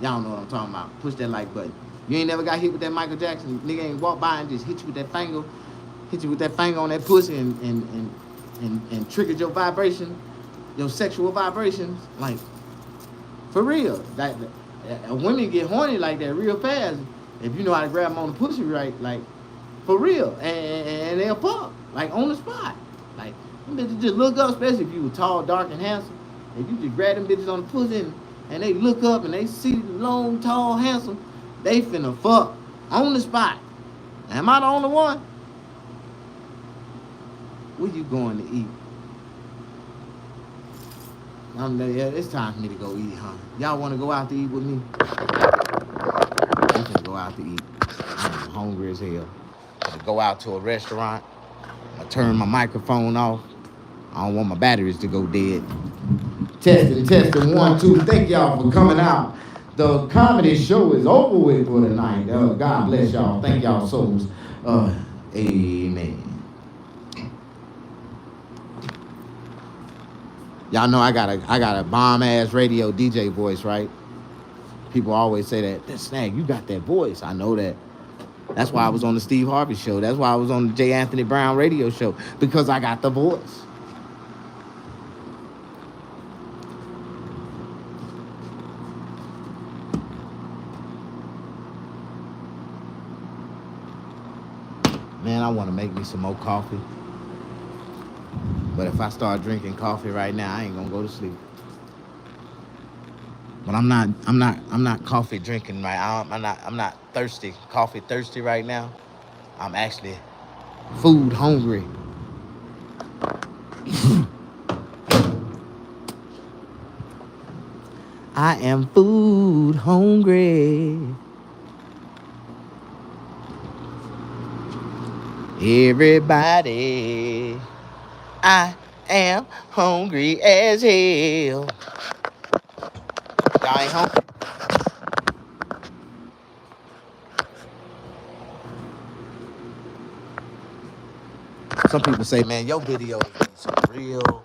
Y'all know what I'm talking about. Push that like button. You ain't never got hit with that Michael Jackson. Nigga ain't walk by and just hit you with that finger. Hit you with that finger on that pussy and triggered your vibration, your sexual vibrations. Like, for real. Like, women get horny like that real fast if you know how to grab them on the pussy right. Like, for real. And they'll fuck. Like, on the spot. Like, them bitches just look up, especially if you were tall, dark, and handsome. If you just grab them bitches on the pussy and they look up and they see the long, tall, handsome, they finna fuck on the spot. Am I the only one? Where you going to eat? It's time for me to go eat, huh? Y'all want to go out to eat with me? We can go out to eat. I'm hungry as hell. to go out to a restaurant. I turn my microphone off. I don't want my batteries to go dead. Testing, 1, 2. Thank y'all for coming out. The comedy show is over with for tonight. God bless y'all. Thank y'all souls. Amen. Y'all know I got a bomb ass radio DJ voice, right? People always say that Snag, you got that voice. I know that. That's why I was on the Steve Harvey show. That's why I was on the J. Anthony Brown radio show, because I got the voice. Man, I want to make me some more coffee. But if I start drinking coffee right now, I ain't gonna go to sleep. But I'm not coffee drinking right. I'm not thirsty, coffee thirsty right now. I'm actually food hungry. I am food hungry. Everybody, I am hungry as hell. Y'all ain't hungry? Some people say, man, your videos be some real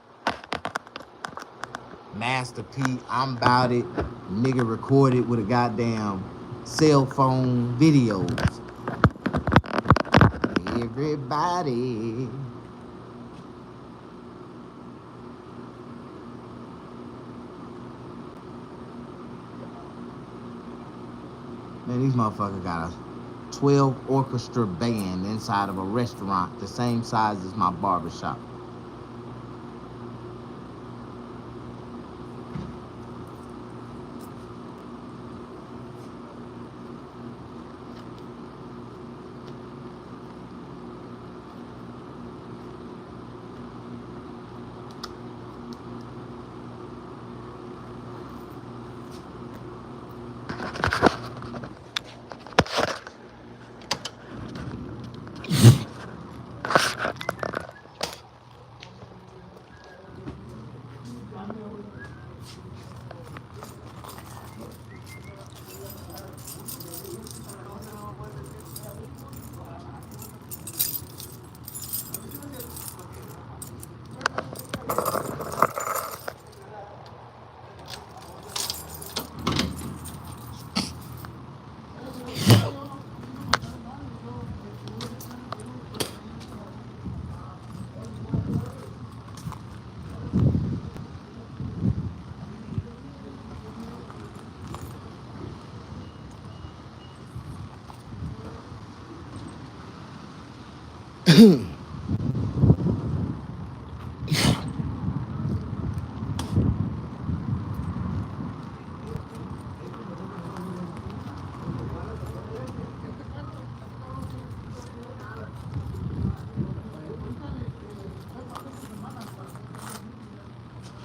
masterpiece. I'm about it. Nigga recorded with a goddamn cell phone videos. Everybody. Man, these motherfuckers got a 12 orchestra band inside of a restaurant the same size as my barbershop.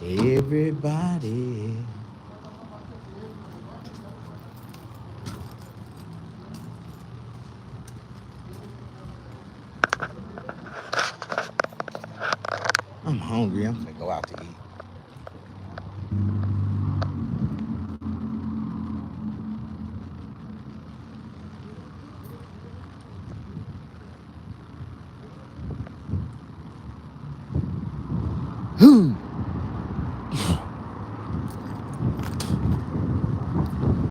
Everybody. I'm hungry. I'm gonna go out to eat.